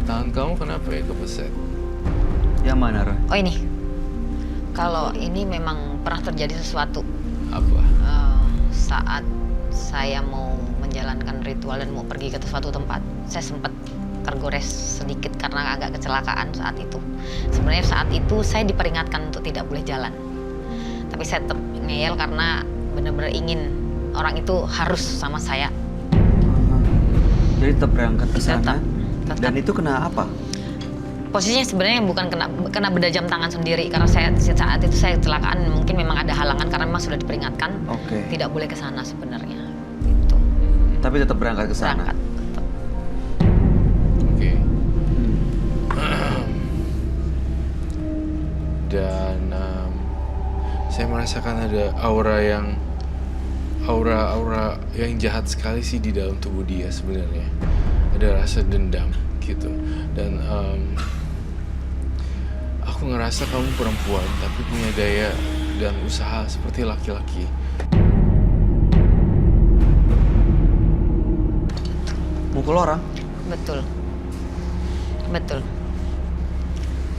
Tangan kamu kenapa ya kepeset? Yang mana, Roy? Oh ini, kalau ini memang pernah terjadi sesuatu Apa? saat saya mau menjalankan ritual dan mau pergi ke suatu tempat. Saya sempat tergores sedikit karena agak kecelakaan saat itu. Sebenarnya saat itu saya diperingatkan untuk tidak boleh jalan. Tapi saya tetap ngeyel karena benar-benar ingin orang itu harus sama saya. Jadi tetap berangkat ke sana. Tetap. Dan itu kena apa? Posisinya sebenarnya bukan kena benda jam tangan sendiri karena saat itu saya kecelakaan, mungkin memang ada halangan karena memang sudah diperingatkan. Oke. Tidak boleh ke sana sebenarnya. Gitu. Tapi tetap berangkat ke sana. Berangkat. Tetap. Oke. Dan saya merasakan ada aura yang jahat sekali sih di dalam tubuh dia sebenarnya. Ada rasa dendam gitu. Dan aku ngerasa kamu perempuan tapi punya daya dan usaha seperti laki-laki. Mukul orang? Betul.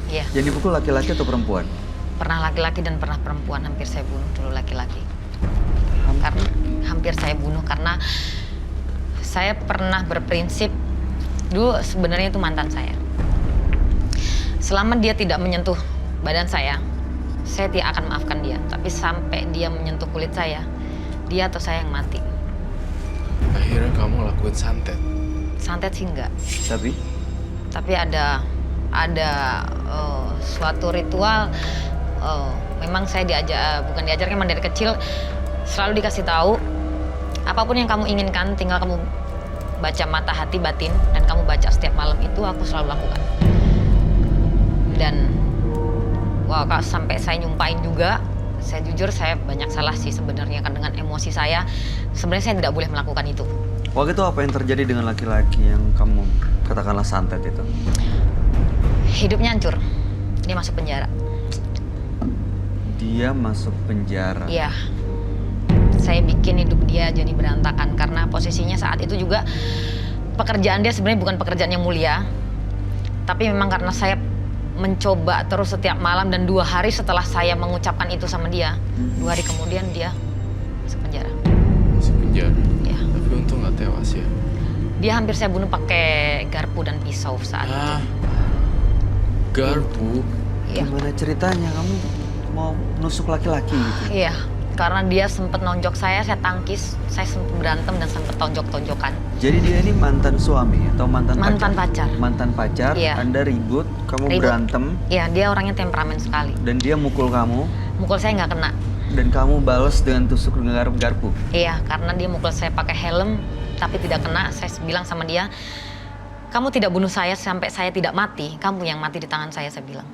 Iya. Yang dipukul laki-laki atau perempuan? Pernah laki-laki dan pernah perempuan. Hampir saya bunuh dulu laki-laki. Hampir saya bunuh karena saya pernah berprinsip dulu sebenarnya itu mantan saya. Selama dia tidak menyentuh badan saya tidak akan maafkan dia. Tapi sampai dia menyentuh kulit saya, dia atau saya yang mati. Akhirnya kamu lakuin santet. Santet sih enggak. Tapi ada suatu ritual. Memang saya bukan diajarkan, memang dari kecil selalu dikasih tahu apapun yang kamu inginkan tinggal kamu baca mata hati batin dan kamu baca setiap malam, itu aku selalu lakukan. Dan sampai saya nyumpain juga, saya jujur saya banyak salah sih sebenarnya kan dengan emosi saya. Sebenarnya saya tidak boleh melakukan itu. waktu itu apa yang terjadi dengan laki-laki yang kamu katakanlah santet itu? Hidupnya hancur. Dia masuk penjara. Dia masuk penjara? Iya. Saya bikin hidup dia jadi berantakan karena posisinya saat itu juga pekerjaan dia sebenarnya bukan pekerjaan yang mulia. Tapi memang karena saya mencoba terus setiap malam dan 2 hari setelah saya mengucapkan itu sama dia, 2 hari kemudian dia masuk penjara. Masuk penjara? Iya. Tapi untung gak tewas ya? Dia hampir saya bunuh pakai garpu dan pisau saat itu. Garpu? Iya. Gimana ceritanya kamu mau nusuk laki-laki gitu? Iya. Karena dia sempat nonjok saya tangkis, saya sempat berantem dan sempat tonjok-tonjokan. Jadi dia ini mantan suami atau mantan pacar? Mantan pacar, iya. Anda ribut, kamu berantem. Iya, dia orangnya temperamen sekali. Dan dia mukul kamu. Mukul saya nggak kena. Dan kamu balas dengan tusuk dengan garpu. Iya, karena dia mukul saya pakai helm, tapi tidak kena. Saya bilang sama dia, kamu tidak bunuh saya sampai saya tidak mati, kamu yang mati di tangan saya bilang.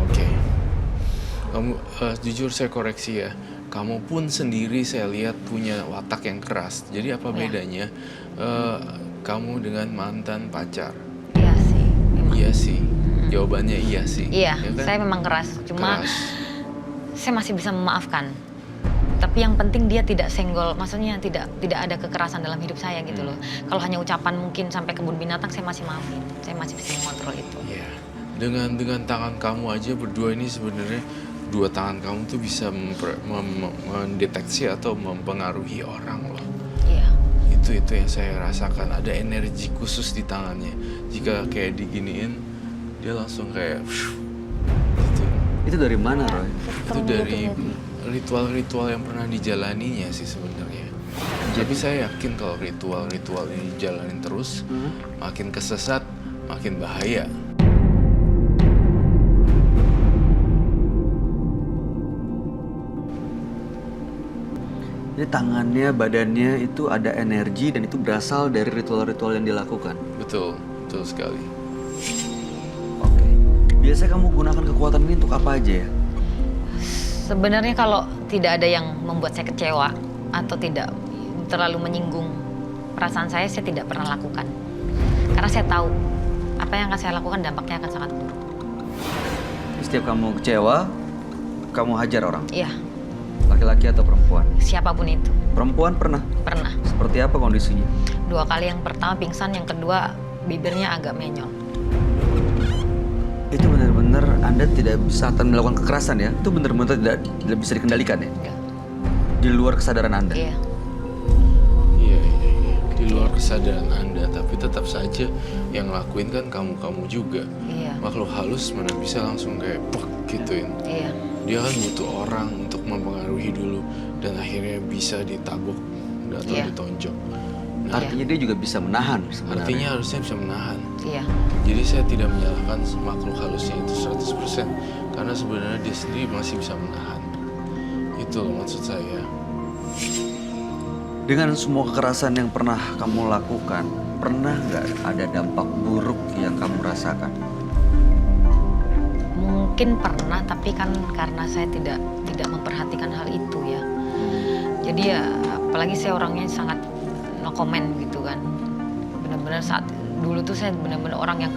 Oke. Kamu, jujur saya koreksi ya. Kamu pun sendiri saya lihat punya watak yang keras. Jadi apa bedanya kamu dengan mantan pacar? Iya sih. Memang. Iya sih. Jawabannya iya sih. Iya, ya kan? saya memang keras. Cuma keras. saya masih bisa memaafkan. Tapi yang penting dia tidak senggol, maksudnya tidak ada kekerasan dalam hidup saya gitu loh. Kalau hanya ucapan mungkin sampai kebun binatang saya masih maafin. Saya masih bisa mengontrol itu. Iya. Dengan tangan kamu aja berdua ini sebenarnya dua tangan kamu tuh bisa mendeteksi atau mempengaruhi orang loh. Iya. Itu yang saya rasakan, ada energi khusus di tangannya. Jika kayak diginiin, dia langsung kayak gitu. Itu dari mana, Roy? Itu dari ritual-ritual yang pernah dijalaninya sih sebenarnya. Tapi saya yakin kalau ritual-ritual ini dijalanin terus, makin kesesat, makin bahaya. Jadi tangannya, badannya itu ada energi dan itu berasal dari ritual-ritual yang dilakukan. Betul sekali. Oke. Biasanya kamu gunakan kekuatan ini untuk apa aja ya? Sebenarnya kalau tidak ada yang membuat saya kecewa atau tidak terlalu menyinggung perasaan saya tidak pernah lakukan. Karena saya tahu apa yang akan saya lakukan dampaknya akan sangat buruk. Setiap kamu kecewa, kamu hajar orang? Iya, Laki-laki atau perempuan? siapapun itu. Perempuan pernah? Pernah. Seperti apa kondisinya? 2 kali, yang pertama pingsan, yang kedua bibirnya agak menyol. Itu benar-benar Anda tidak bisa akan melakukan kekerasan ya? Itu benar-benar tidak bisa dikendalikan ya? Enggak. Di luar kesadaran Anda? Iya. Iya. Di luar kesadaran Anda, tapi tetap saja yang ngelakuin kan kamu juga. Iya. Makhluk halus mana bisa langsung kayak pok gituin. Iya. Dia kan butuh orang untuk mempengaruhi dulu dan akhirnya bisa ditabok atau Iya. ditonjok. Nah, Artinya dia juga bisa menahan sebenarnya. artinya harusnya bisa menahan. Iya. Jadi saya tidak menyalahkan makhluk halusnya itu 100% karena sebenarnya dia sendiri masih bisa menahan. Itu loh maksud saya. Dengan semua kekerasan yang pernah kamu lakukan, pernah nggak ada dampak buruk yang kamu rasakan? Mungkin pernah, tapi kan karena saya tidak memperhatikan hal itu ya. Jadi ya, apalagi saya orangnya sangat no comment gitu kan. Benar-benar saat dulu tuh saya benar-benar orang yang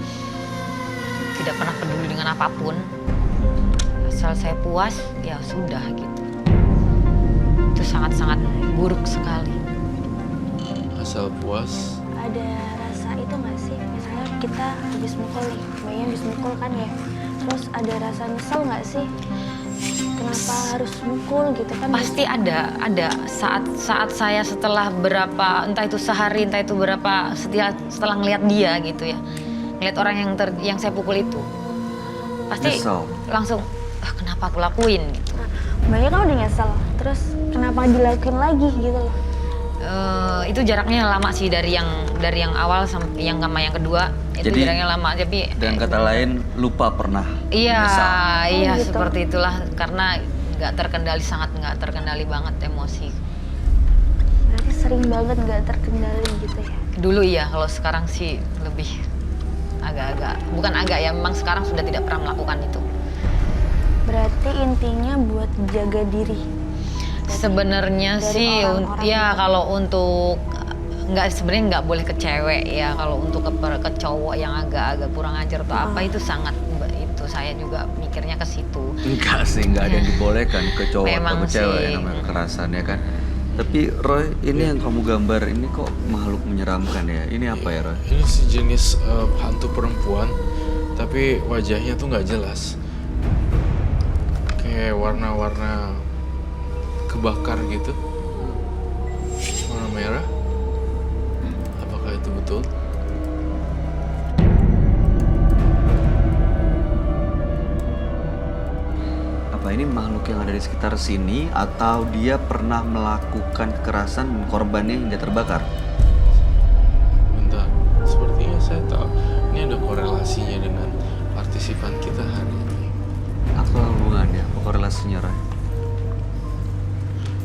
tidak pernah peduli dengan apapun. Asal saya puas, ya sudah gitu. Itu sangat-sangat buruk sekali. Asal puas. Ada rasa itu nggak sih? Misalnya kita habis mukul nih, Mbaknya habis mukul kan ya. Terus ada rasa nyesel nggak sih? Kenapa harus mukul gitu kan? Pasti ada saat saya setelah berapa, entah itu sehari, entah itu berapa, setelah ngelihat dia gitu ya, ngelihat orang yang saya pukul itu, pasti Nyesel. langsung kenapa aku lakuin gitu. Nah, Mbaknya kan udah nyesel. Terus kenapa dilakuin lagi gitu loh? Itu jaraknya lama sih dari yang awal sampai yang sama yang kedua. Itu Jadi, jaraknya lama, tapi dengan kata lain, lupa pernah menyesal. iya Oh, gitu. seperti itulah, karena sangat nggak terkendali banget emosi. Berarti sering banget nggak terkendali gitu ya? Dulu iya, kalau sekarang sih lebih bukan agak ya, memang sekarang sudah tidak pernah melakukan itu. Berarti intinya buat jaga diri. Sebenarnya Dari sih orang-orang ya gitu. kalau untuk sebenarnya nggak boleh ke cewek ya, kalau untuk ke cowok yang agak kurang ajar atau apa itu sangat, itu saya juga mikirnya ke situ. Enggak sih, enggak ada yang dibolehkan ke cowok Memang atau ke cewek sih. yang namanya kekerasan ya kan. Tapi Roy, ini yang kamu gambar ini kok makhluk menyeramkan ya? Ini apa ya Roy? Ini sejenis hantu perempuan, tapi wajahnya tuh nggak jelas. Kayak warna-warna kebakar gitu, warna merah. Apakah itu betul? Apa ini makhluk yang ada di sekitar sini atau dia pernah melakukan kekerasan dan korbannya hingga terbakar? Bentar, sepertinya saya tahu. Ini ada korelasinya dengan partisipan kita hari ini. Apa hubungannya? Apa korelasinya Roy?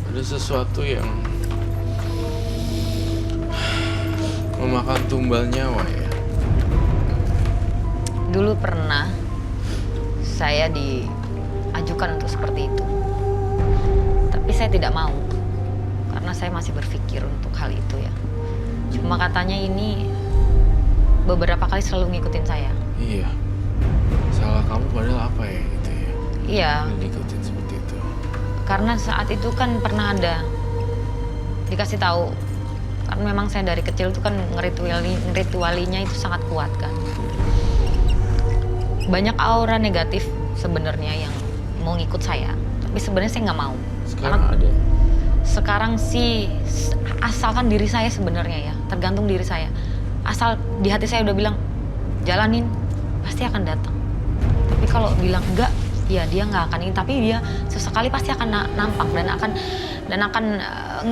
Ada sesuatu yang memakan tumbal nyawa ya. Dulu pernah saya diajukan untuk seperti itu, tapi saya tidak mau karena saya masih berpikir untuk hal itu ya. Cuma katanya ini beberapa kali selalu ngikutin saya. Iya. Salah kamu padahal apa ya itu ya? Iya, Ngikutin seperti itu. karena saat itu kan pernah ada dikasih tahu, kan memang saya dari kecil tuh kan ngeritualinya itu sangat kuat kan. Banyak aura negatif sebenarnya mau ngikut saya. Tapi sebenarnya saya nggak mau. Sekarang Karena ada. sekarang sih asalkan diri saya sebenarnya ya, tergantung diri saya. Asal di hati saya udah bilang jalanin, pasti akan datang. Tapi kalau bilang enggak, ya dia nggak akan ingin. Tapi dia sesekali pasti akan nampak dan akan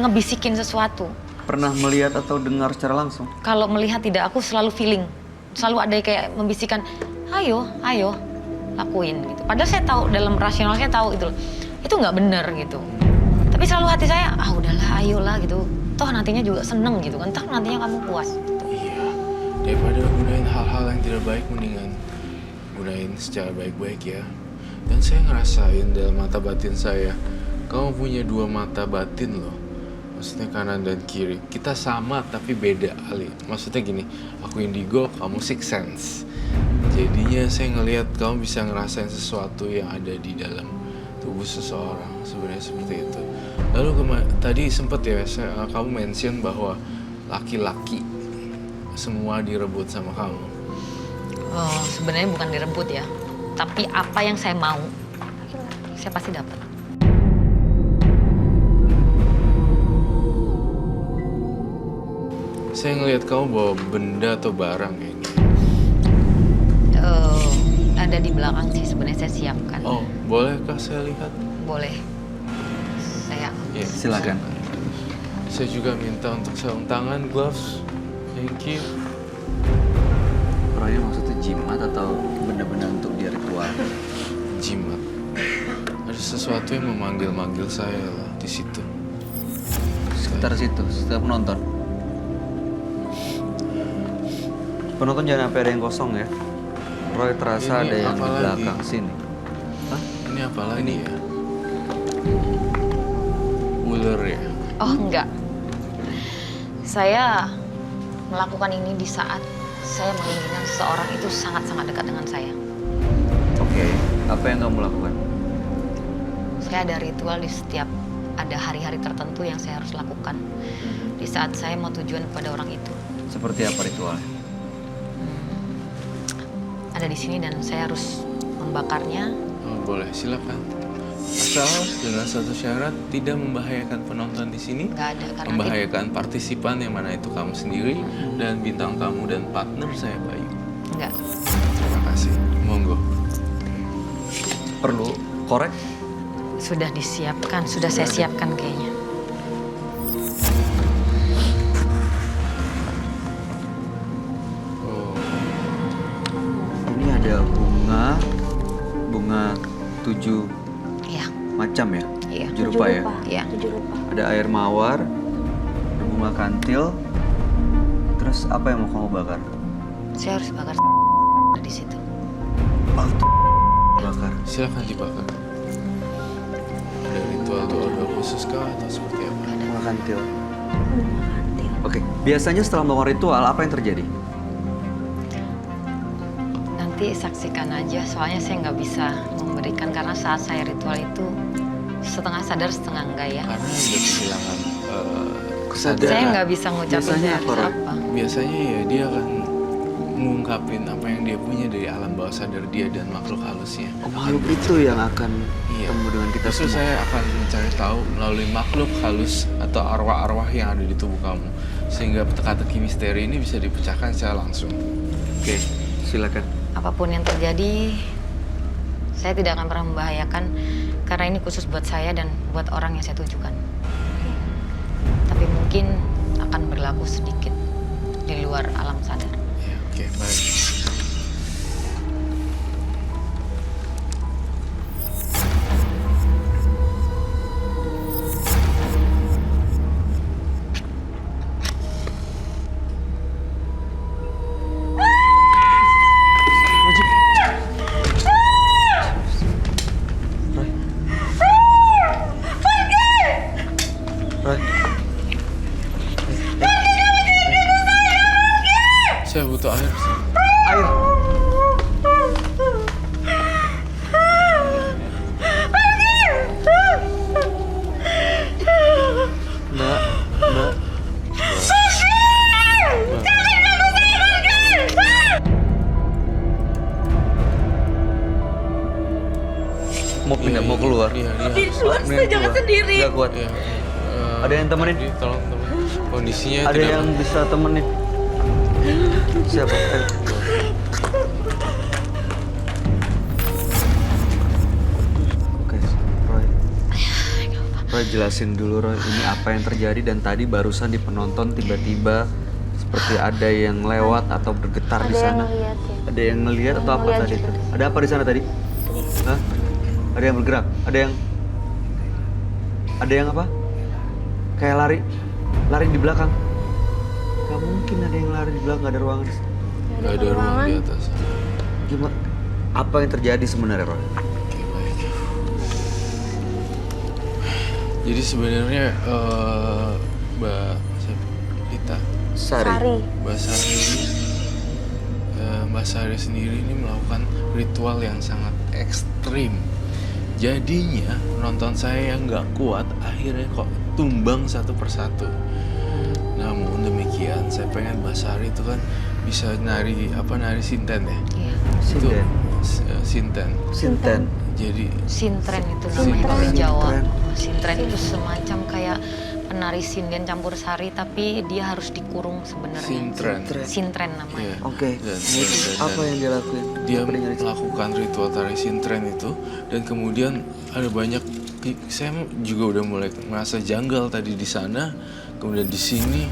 ngebisikin sesuatu. Pernah melihat atau dengar secara langsung? Kalau melihat tidak, aku selalu feeling, selalu ada kayak membisikkan, ayo lakuin gitu. Padahal saya tahu dalam rasional saya tahu itu nggak benar gitu. Tapi selalu hati saya, udahlah, ayolah gitu. Toh nantinya juga seneng gitu kan. Toh nantinya kamu puas. Iya, daripada gunain hal-hal yang tidak baik, mendingan gunain secara baik-baik ya. Dan saya ngerasain dalam mata batin saya, kamu punya dua mata batin loh. Maksudnya kanan dan kiri. Kita sama tapi beda Ali. Maksudnya gini, aku indigo, kamu six sense. Jadinya saya ngelihat kamu bisa ngerasain sesuatu yang ada di dalam tubuh seseorang. Sebenarnya seperti itu. Lalu tadi sempet ya, kamu mention bahwa laki-laki semua direbut sama kamu. Oh, sebenarnya bukan direbut ya. Tapi apa yang saya mau, saya pasti dapat. Saya ngelihat kamu bawa benda atau barang kayaknya. Ada di belakang sih sebenarnya saya siapkan. Oh, bolehkah saya lihat? Boleh. Saya Ya, Silakan. Saya juga minta untuk sarung tangan, gloves. Thank you. Roy maksudnya jimat atau benda-benda untuk dia ritual? Jimat. Ada sesuatu yang memanggil-manggil saya lah di situ. Sekitar situ, sekitar penonton. Penonton jangan sampai ada yang kosong ya. Roy terasa Ini ada yang apa di lagi? belakang sini. Hah? Ini apa lagi ya? Ular ya? Oh enggak. Saya melakukan ini di saat saya menginginkan seseorang itu sangat-sangat dekat dengan saya. Oke, apa yang kamu lakukan? Saya ada ritual di setiap ada hari-hari tertentu yang saya harus lakukan. Di saat saya mau tujuan kepada orang itu. Seperti apa ritualnya? Ada di sini dan saya harus membakarnya. Oh, boleh, silakan. Asal dengan satu syarat tidak membahayakan penonton di sini. Nggak ada karena Membahayakan partisipan yang mana itu kamu sendiri dan bintang tamu dan partner saya Bayu. enggak. Terima kasih. Monggo. Perlu korek? Sudah disiapkan, sudah saya siapkan kayaknya. Oh, Ini ada bunga 7 Iya, macam ya? iya. 7 rupa ya? Iya. 7 rupa. Ada air mawar, ada bunga kantil. Terus apa yang mau kamu bakar? Saya harus bakar di situ. Bakar. silakan dibakar. Ada ritual doa-doa khusus kah atau seperti apa? Bunga kantil. Oke, biasanya setelah melakukan ritual apa yang terjadi? Nanti saksikan aja, soalnya saya nggak bisa memberikan karena saat saya ritual itu setengah sadar setengah enggak ya. Karena udah kehilangan Kesadaran. Saya nggak bisa ngucapin Biasanya saya apa, harus Roy? apa. biasanya ya dia akan mengungkapin apa yang dia punya dari alam bawah sadar dia dan makhluk halusnya. Makhluk itu yang akan Iya. ketemu dengan kita Justru semua. saya akan mencari tahu melalui makhluk halus atau arwah-arwah yang ada di tubuh kamu. Sehingga teka-teki misteri ini bisa dipecahkan secara langsung. Oke, silakan. Apapun yang terjadi, saya tidak akan pernah membahayakan karena ini khusus buat saya dan buat orang yang saya tujukan. Tapi mungkin akan berlaku sedikit di luar alam sadar. Ya, oke, baik. Roy, Saya butuh air. air. Mbak, Mbak. Mau pindah keluar. Iya. Mendingan jangan sendiri. Gak kuat. Iya. Ada yang temenin? Adi, tolong temen. Kondisinya Ada tidak yang bisa temenin? Siapa? Oke, Roy jelasin dulu Roy, ini apa yang terjadi dan tadi barusan di penonton tiba-tiba seperti ada yang lewat atau bergetar di sana. Ada yang ngelihat atau apa ngeliat tadi? juga. Ada apa di sana tadi? Hah? Ada yang bergerak? Ada yang apa? Kayak lari di belakang. Gak mungkin ada yang lari di belakang, gak ada ruangan di sana. nggak ada ruang di atas. Gimana? Apa yang terjadi sebenarnya Roy? Oke, baik. Jadi sebenarnya Mbak Lita, Sari. Mbak Sari sendiri ini melakukan ritual yang sangat ekstrim. Jadinya penonton saya yang nggak kuat akhirnya kok tumbang satu persatu. Namun demikian saya pengen Mbak Sari itu kan bisa nari sinten ya. Iya. Itu Sinten. sinten. Jadi Sintren itu Sintren. namanya kalau di Jawa. Sintren. Sintren itu semacam kayak penari sinden campur sari tapi dia harus dikurung sebenarnya. sintren. Sintren namanya. Iya. Oke. Dan- Apa yang dia lakuin? Dia Apa dia melakukan ritual tari sintren itu dan kemudian ada banyak saya juga udah mulai merasa janggal tadi di sana, kemudian di sini.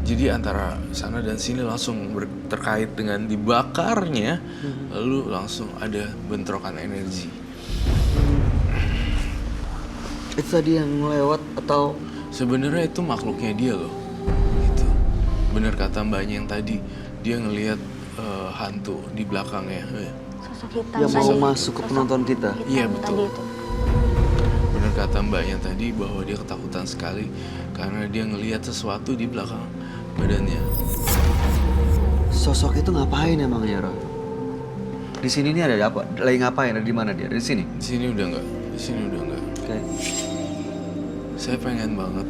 Jadi antara sana dan sini langsung terkait dengan dibakarnya, lalu langsung ada bentrokan energi. Itu tadi yang lewat atau Sebenarnya itu makhluknya dia loh, gitu. Bener kata mbaknya yang tadi, dia ngelihat hantu di belakangnya. Sosok hitam yang mau tadi. masuk ke penonton kita? Hitam Iya, tadi betul. itu. Bener kata mbaknya tadi bahwa dia ketakutan sekali karena dia ngelihat sesuatu di belakang badannya. Sosok itu ngapain emangnya Roy? Di sini ini ada apa? Lagi ngapain? Ada di mana dia? Di sini. Di sini udah enggak. Oke. Saya pengen banget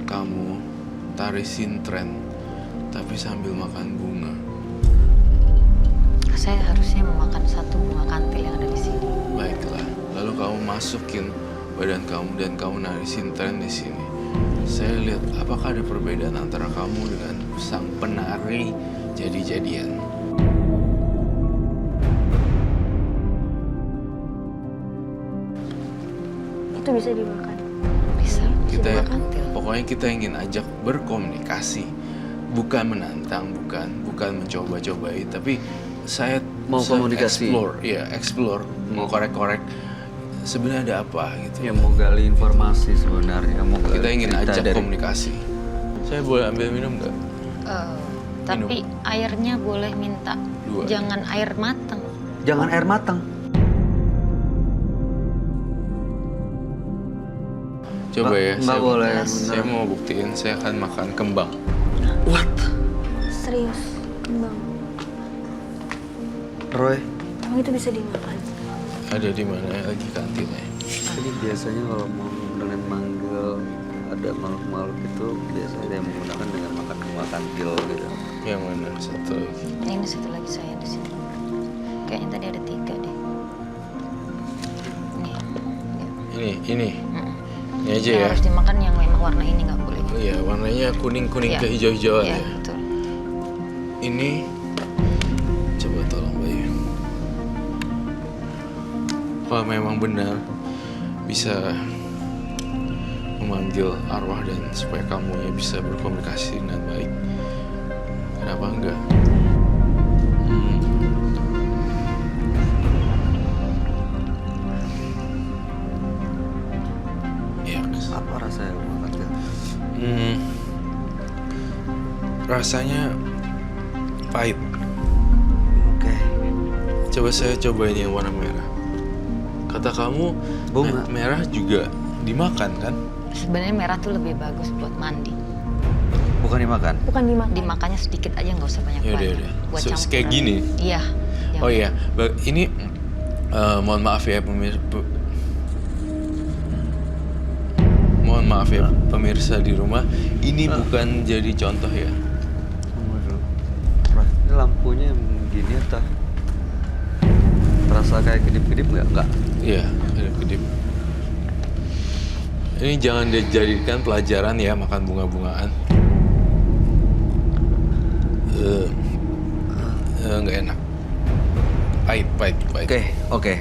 kamu tari sintren tapi sambil makan bunga. Saya harusnya memakan satu bunga kantil yang ada di sini. Baiklah, lalu kamu masukin badan kamu dan kamu nari sintren di sini. Saya lihat apakah ada perbedaan antara kamu dengan sang penari jadi-jadian. Itu bisa dimakan. Bisa. Kita Bunga kantil. pokoknya kita ingin ajak berkomunikasi, bukan menantang, bukan mencoba-cobai, tapi saya Mau komunikasi. explore, mau korek-korek sebenarnya ada apa gitu. Ya mau gali informasi sebenarnya. Mau gali Kita ingin cerita ajak dari- komunikasi. Saya boleh ambil minum nggak? Tapi airnya boleh minta. 2. Jangan air matang. Jangan air matang. Coba ya. Nggak boleh. Saya Bener. mau buktiin. Saya akan makan kembang. What? Serius, kembang. Roy, Emang itu bisa dimakan? Ada di mana lagi kantinnya? jadi biasanya kalau mau dengan manggil ada makhluk-makhluk itu biasanya ada yang menggunakan dengan makan kantil gitu. Yang mana satu lagi? Ini satu lagi saya di sini. Kayaknya tadi ada 3 deh. Nih. Ya. Ini. Mm-mm. Ini aja Yang ya. harus dimakan yang memang warna ini nggak boleh. Oh iya, warnanya kuning-kuning Iya. ke hijau-hijauan Iya, ya. betul. Ini coba tolong Bayu. Kalau memang benar bisa memanggil arwah dan supaya kamu ya bisa berkomunikasi dengan baik, kenapa enggak? Ya, Apa rasanya makan kantil? rasanya pahit. Oke. Coba saya cobain yang warna merah. Kata kamu Bunga. merah juga dimakan kan? Sebenarnya merah tuh lebih bagus buat mandi. Bukan dimakan. Bukan dimakan. Dimakannya sedikit aja, nggak usah banyak Ya udah, banyak. udah. Buat So, campuran. kayak gini. Iya. yang- Oh iya, ini mohon maaf ya mohon maaf ya pemirsa di rumah. Ini bukan jadi contoh ya. Tunggu dulu. Roy, ini lampunya yang gini atau terasa Rasa kayak kedip-kedip nggak? Nggak. Iya, kedip-kedip. Ini jangan dijadikan pelajaran ya, makan bunga-bungaan. Nggak enak. Pahit. Oke.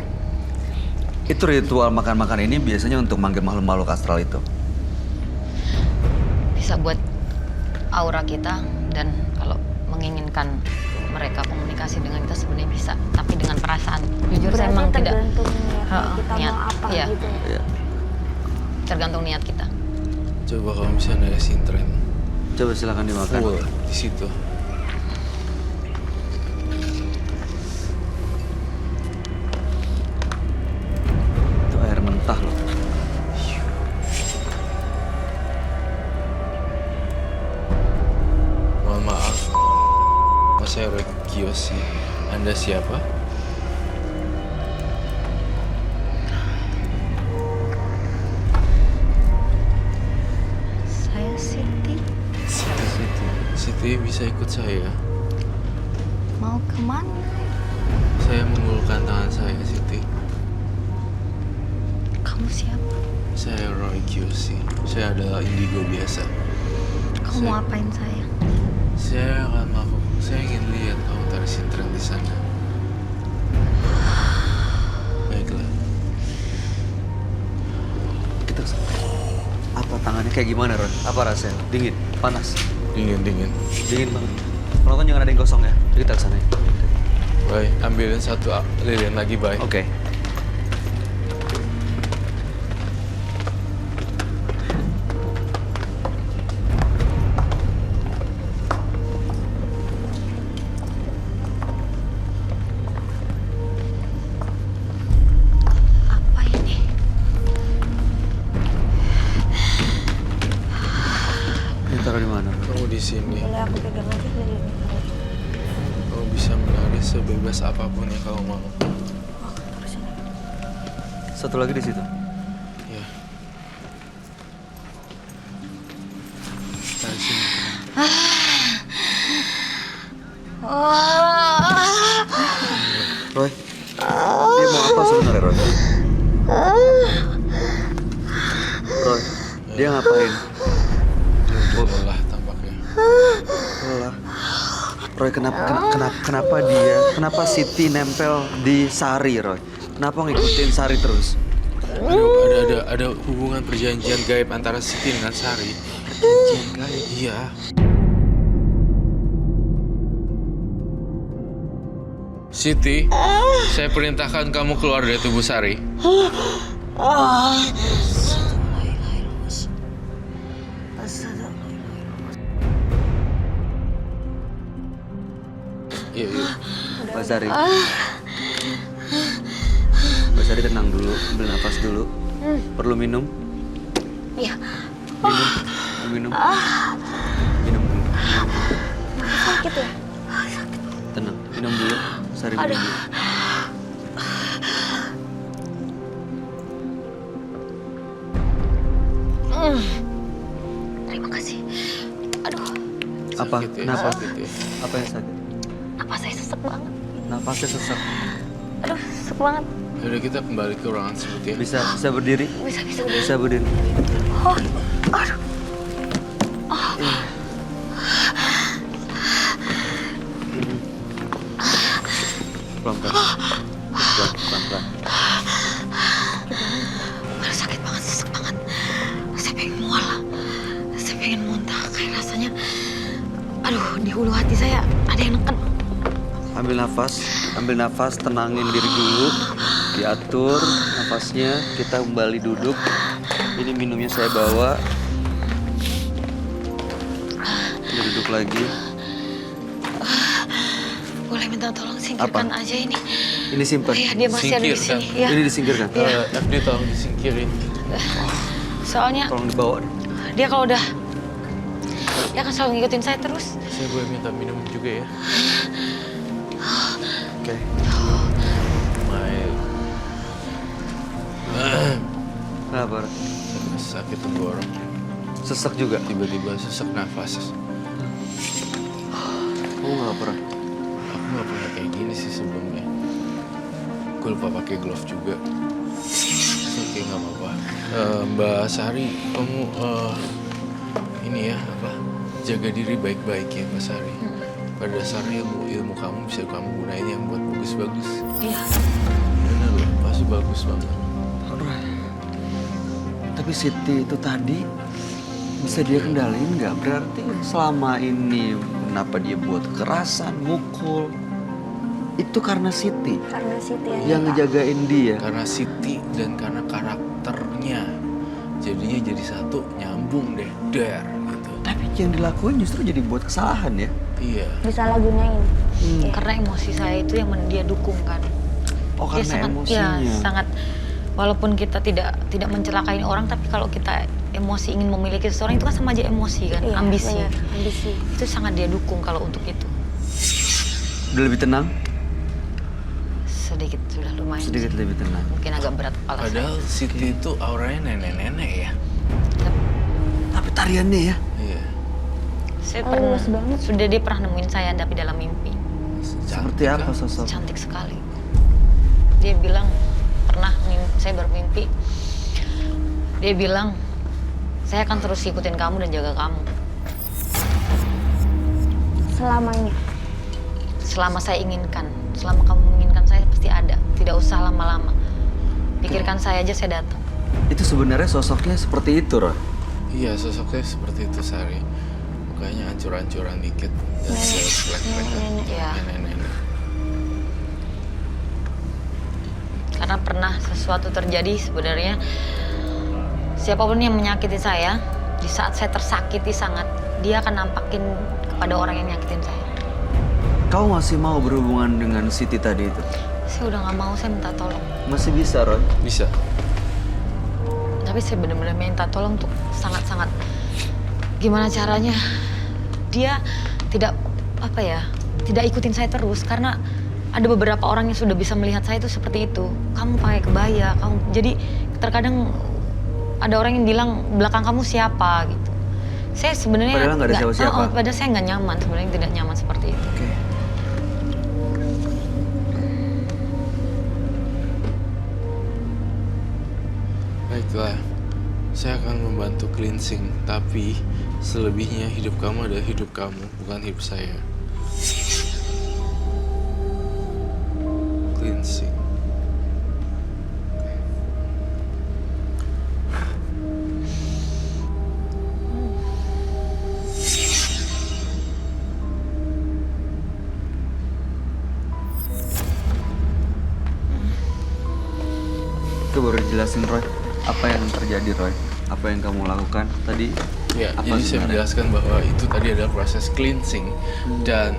Itu ritual makan-makan ini biasanya untuk manggil makhluk-makhluk astral itu. Bisa buat aura kita, dan kalau menginginkan mereka komunikasi dengan kita sebenarnya bisa, tapi dengan perasaan. Jujur saya emang tidak. tergantung niat kita niat. mau apa Iya. gitu ya. Iya. Tergantung niat kita. Coba kalau misalnya ada sintren. Coba silakan dimakan. Full di situ. Itu air mentah loh. Mohon maaf. Saya Roy Kiyoshi. Anda siapa? Saya Siti. Siti bisa ikut saya. Mau kemana? Saya mengulurkan tangan saya, Siti. Kamu siapa? Saya Roy Kiyoshi. Saya adalah indigo biasa. Kamu mau apain saya? Saya akan melakukan. Saya ingin lihat kamu tarik sintren di sana. Baiklah. Kita apa tangannya kayak gimana, Ron? Apa rasanya? Dingin, panas, Dingin. dingin banget. Kalau kan jangan ada yang kosong ya. Jadi kita kesana. Baik, ambilin satu lilin lagi, baik. Oke. Apa ini? Ini taruh di mana? Kamu di sini. Boleh aku pegang aja lilinnya. Kamu bisa menari sebebas apapun yang kamu mau. Terus ini. Satu lagi di situ. Ya. Tarik sini. Roy, dia mau apa sebenarnya, Roy? Roy, dia ngapain? Dia udah lelah tampaknya. Lelah. Roy, kenapa Siti nempel di Sari, Roy? Kenapa ngikutin Sari terus? Ada hubungan perjanjian gaib antara Siti dengan Sari. Perjanjian gaib. Iya. Siti, saya perintahkan kamu keluar dari tubuh Sari. Iya. Mbak Sari. Mbak Sari tenang dulu, ambil nafas dulu. Perlu minum? Iya. Minum. Minum dulu. Sakit ya? Tenang, minum dulu. Sari minum dulu. Terima kasih. Aduh, Apa? Sakit ya, Kenapa? sakit ya. Apa yang sakit? napas saya sesek banget. Nafasnya sesak. Aduh, sesek banget. Yaudah kita kembali ke ruangan sebut ya. Bisa berdiri? Bisa. Bisa berdiri. Oh, aduh. Pelan-pelan. Pelan-pelan. Aduh, sakit banget, sesek banget. Saya pengen mual. Saya pengen muntah. Kayak rasanya, aduh, di hulu hati saya ada yang neken. Ambil nafas, tenangin diri dulu. Diatur nafasnya, kita kembali duduk. Ini minumnya saya bawa. Kita duduk lagi. Boleh minta tolong singkirkan aja ini. Ini simpan. Oh iya, dia masih ada di Singkirkan. sini. Ya. Ini disingkirkan. Ini tolong disingkirin. Soalnya Tolong dibawa. dia kalau udah, dia akan selalu ngikutin saya terus. Saya boleh minta minum juga ya? Oke. Baik. Kenapa? Sakit tenggorok. Sesak juga. Tiba-tiba sesak nafas. Kamu nggak pernah. Aku nggak pernah kayak gini sih sebelumnya. Gue lupa pakai glove juga. Oke, nggak apa-apa. Mbak Sari, kamu ini ya apa? Jaga diri baik-baik ya, Mbak Sari. Pada dasarnya ilmu kamu bisa kamu gunain yang buat bagus-bagus. Iya. Bener loh, pasti bagus banget. Aduh. Tapi Siti itu tadi bisa dia kendaliin nggak? Berarti selama ini kenapa dia buat kekerasan, mukul? Itu karena Siti Karena Siti yang ngejagain dia. Karena Siti dan karena karakternya. Jadinya jadi satu, nyambung deh, der gitu. Tapi yang dilakuin justru jadi buat kesalahan ya. Iya. disalahgunain. Iya. Karena emosi saya itu yang dia dukung kan. Oh Dia karena sangat, emosinya. ya, sangat. Walaupun kita tidak mencelakai orang, tapi kalau kita emosi ingin memiliki seseorang itu kan sama aja emosi kan, Iya, ambisi. benar, ambisi. Itu sangat dia dukung kalau untuk itu. Udah lebih tenang? Sedikit sudah lumayan. Sedikit lebih tenang. Mungkin agak berat kepala Padahal Siti itu auranya nenek-nenek ya. saya. Tapi tariannya ya. Iya. Saya Oh, pernah, luas banget. sudah dia pernah nemuin saya tapi dalam mimpi. Seperti Cantik, apa kan? sosok? Cantik sekali. Dia bilang saya bermimpi. Dia bilang saya akan terus ikutin kamu dan jaga kamu. Selamanya. Selama saya inginkan, selama kamu menginginkan saya pasti ada. Tidak usah lama-lama. Pikirkan saya aja, saya datang. Itu sebenarnya sosoknya seperti itu, Roy. Iya, sosoknya seperti itu, Sari. Mukanya ancur-ancuran dikit dan selek-selek. Iya. Nenek-nenek. Karena pernah sesuatu terjadi sebenarnya. Siapapun yang menyakiti saya, di saat saya tersakiti sangat, dia akan nampakin kepada orang yang nyakitin saya. Kau masih mau berhubungan dengan Siti tadi itu? Saya udah nggak mau, saya minta tolong. Masih bisa, Roy? Bisa. Tapi saya benar-benar minta tolong untuk sangat-sangat gimana caranya dia tidak tidak ikutin saya terus, karena ada beberapa orang yang sudah bisa melihat saya itu seperti itu. Kamu pakai kebaya, jadi terkadang ada orang yang bilang belakang kamu siapa gitu. Saya sebenarnya Padahal nggak ada siapa-siapa. Padahal saya nggak nyaman, sebenarnya tidak nyaman seperti itu. Oke. Baiklah, saya akan membantu cleansing, tapi selebihnya hidup kamu adalah hidup kamu, bukan hidup saya. Cleansing. Coba baru dijelasin, Roy. Apa yang terjadi, Roy? Apa yang kamu lakukan tadi? Ya, Apa jadi saya sebenarnya? menjelaskan bahwa itu tadi adalah proses cleansing dan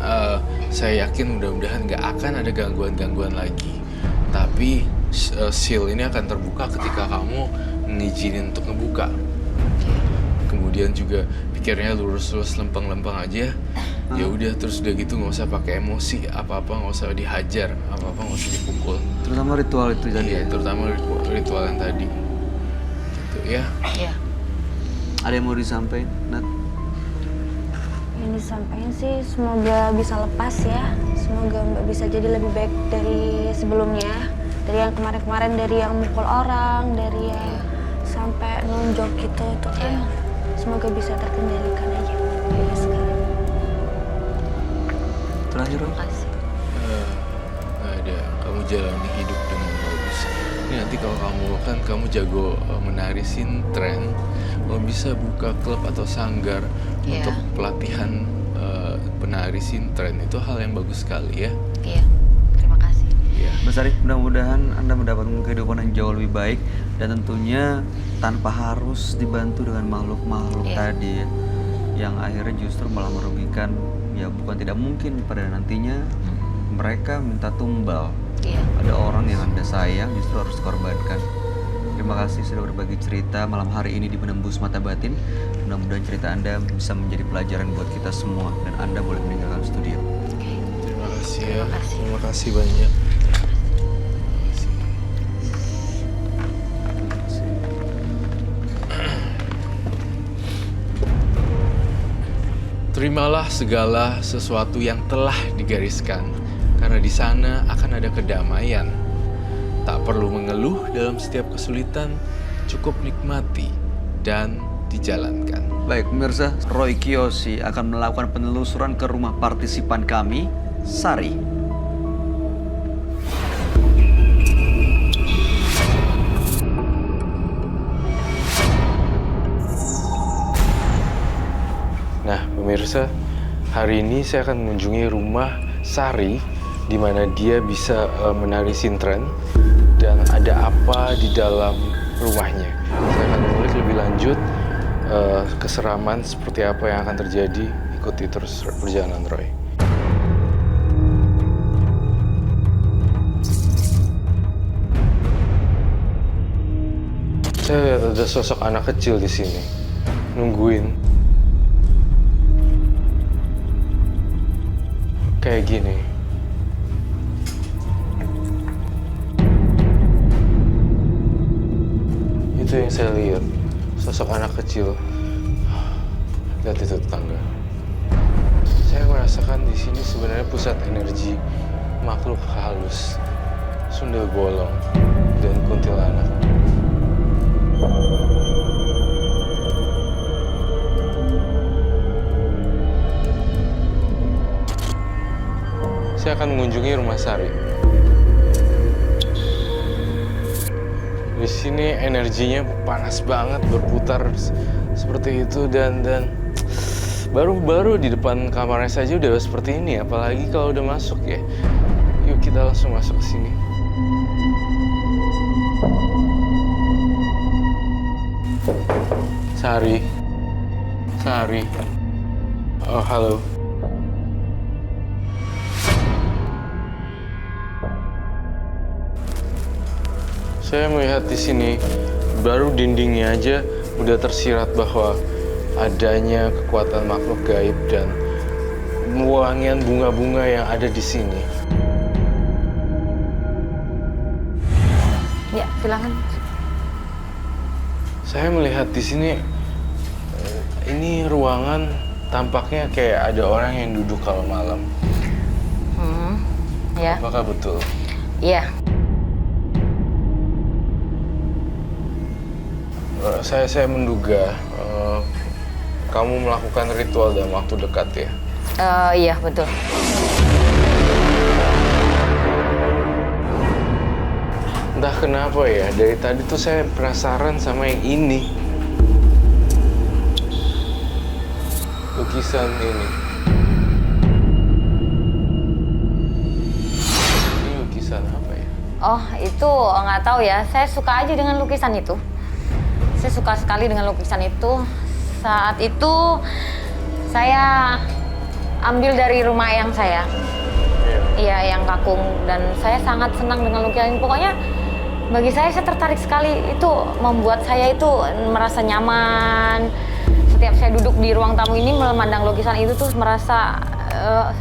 saya yakin mudah-mudahan nggak akan ada gangguan-gangguan lagi. Tapi seal ini akan terbuka ketika kamu ngizinin untuk ngebuka. Kemudian juga pikirnya lurus-lurus lempeng-lempeng aja. Ya udah, terus udah gitu nggak usah pakai emosi, apa-apa nggak usah dihajar, apa-apa nggak usah dipukul. Terutama ritual itu tadi Iya, ya? terutama ritual yang tadi. Gitu ya. Iya. Ada yang mau disampaikan, Nat? Yang disampaikan sih semoga bisa lepas ya. Semoga Mbak bisa jadi lebih baik dari sebelumnya. Dari yang kemarin-kemarin, dari yang mukul orang, dari yang sampai nunjuk gitu itu kan. Iya. Semoga bisa terkendalikan aja. Dari sekarang. Terakhir, Roy? Terima kasih. Nggak ada, kamu jalani hidup dengan bagus. Ini nanti kalau kamu jago menari sintren, kamu bisa buka klub atau sanggar Iya. untuk pelatihan penari sintren. Itu hal yang bagus sekali ya. Iya. Terima kasih. Iya. Mbak Sari, mudah-mudahan Anda mendapatkan kehidupan yang jauh lebih baik dan tentunya tanpa harus dibantu dengan makhluk-makhluk Iya. tadi ya, yang akhirnya justru malah merugikan. Ya bukan tidak mungkin pada nantinya mereka minta tumbal. Iya. Ada orang yang Anda sayang justru harus dikorbankan. Terima kasih sudah berbagi cerita malam hari ini di Penembus Mata Batin. Mudah-mudahan cerita Anda bisa menjadi pelajaran buat kita semua dan Anda boleh meninggalkan studio. Oke. Terima kasih ya. Terima kasih. Terima kasih banyak. Terima kasih. Terimalah segala sesuatu yang telah digariskan, karena di sana akan ada kedamaian. Tak perlu mengeluh dalam setiap kesulitan, cukup nikmati dan dijalankan. Baik pemirsa, Roy Kiyoshi akan melakukan penelusuran ke rumah partisipan kami, Sari. Nah, pemirsa, hari ini saya akan mengunjungi rumah Sari, di mana dia bisa menari sintren dan ada apa di dalam rumahnya. Saya akan mengulik lebih lanjut keseraman seperti apa yang akan terjadi. Ikuti terus perjalanan Roy. Saya lihat ada sosok anak kecil di sini, nungguin. Kayak gini. Itu yang saya lihat, sosok anak kecil. Lihat itu tetangga. Saya merasakan di sini sebenarnya pusat energi makhluk halus, sundel bolong, dan kuntilanak. Saya akan mengunjungi rumah Sari. Di sini energinya panas banget, berputar seperti itu dan baru di depan kamarnya saja udah seperti ini, apalagi kalau udah masuk ya. Yuk kita langsung masuk ke sini. Sari. Oh, halo. Saya melihat di sini, baru dindingnya aja udah tersirat bahwa adanya kekuatan makhluk gaib dan wangian bunga-bunga yang ada di sini. Ya, silakan. Saya melihat di sini, ini ruangan tampaknya kayak ada orang yang duduk kalau malam. Ya. Apakah betul? Iya. Saya menduga kamu melakukan ritual dalam waktu dekat ya? Iya, betul. Entah kenapa ya, dari tadi tuh saya penasaran sama yang ini. Lukisan ini. Ini lukisan apa ya? Oh, itu nggak tahu ya. Saya suka aja dengan lukisan itu. Saya suka sekali dengan lukisan itu. Saat itu saya ambil dari rumah ayang saya. Iya, yang kakung. Dan saya sangat senang dengan lukisan ini. Pokoknya bagi saya tertarik sekali. Itu membuat saya itu merasa nyaman. Setiap saya duduk di ruang tamu ini memandang lukisan itu tuh merasa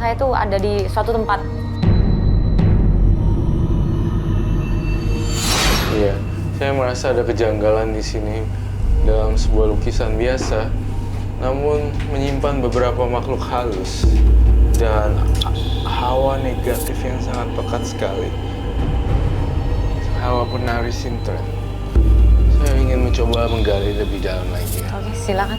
saya tuh ada di suatu tempat. Iya, saya merasa ada kejanggalan di sini dalam sebuah lukisan biasa, namun menyimpan beberapa makhluk halus dan hawa negatif yang sangat pekat sekali. Hawa penari sintren. Saya ingin mencoba menggali lebih dalam lagi. Oke, silakan.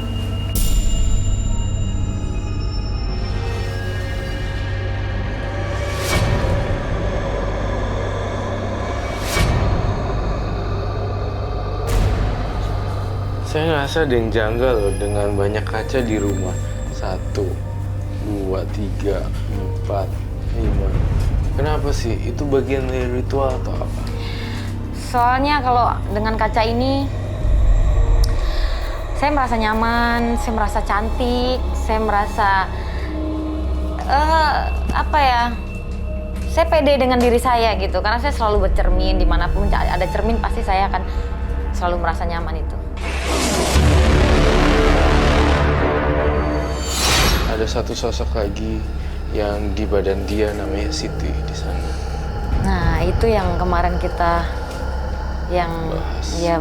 Saya ngerasa ada yang janggal loh dengan banyak kaca di rumah. 1, 2, 3, 4, 5. Kenapa sih? Itu bagian dari ritual atau apa? Soalnya kalau dengan kaca ini, saya merasa nyaman, saya merasa cantik, saya merasa apa ya? Saya pede dengan diri saya gitu, karena saya selalu bercermin dimanapun ada cermin pasti saya akan selalu merasa nyaman itu. Ada satu sosok lagi yang di badan dia namanya Siti di sana. Nah, itu yang kemarin kita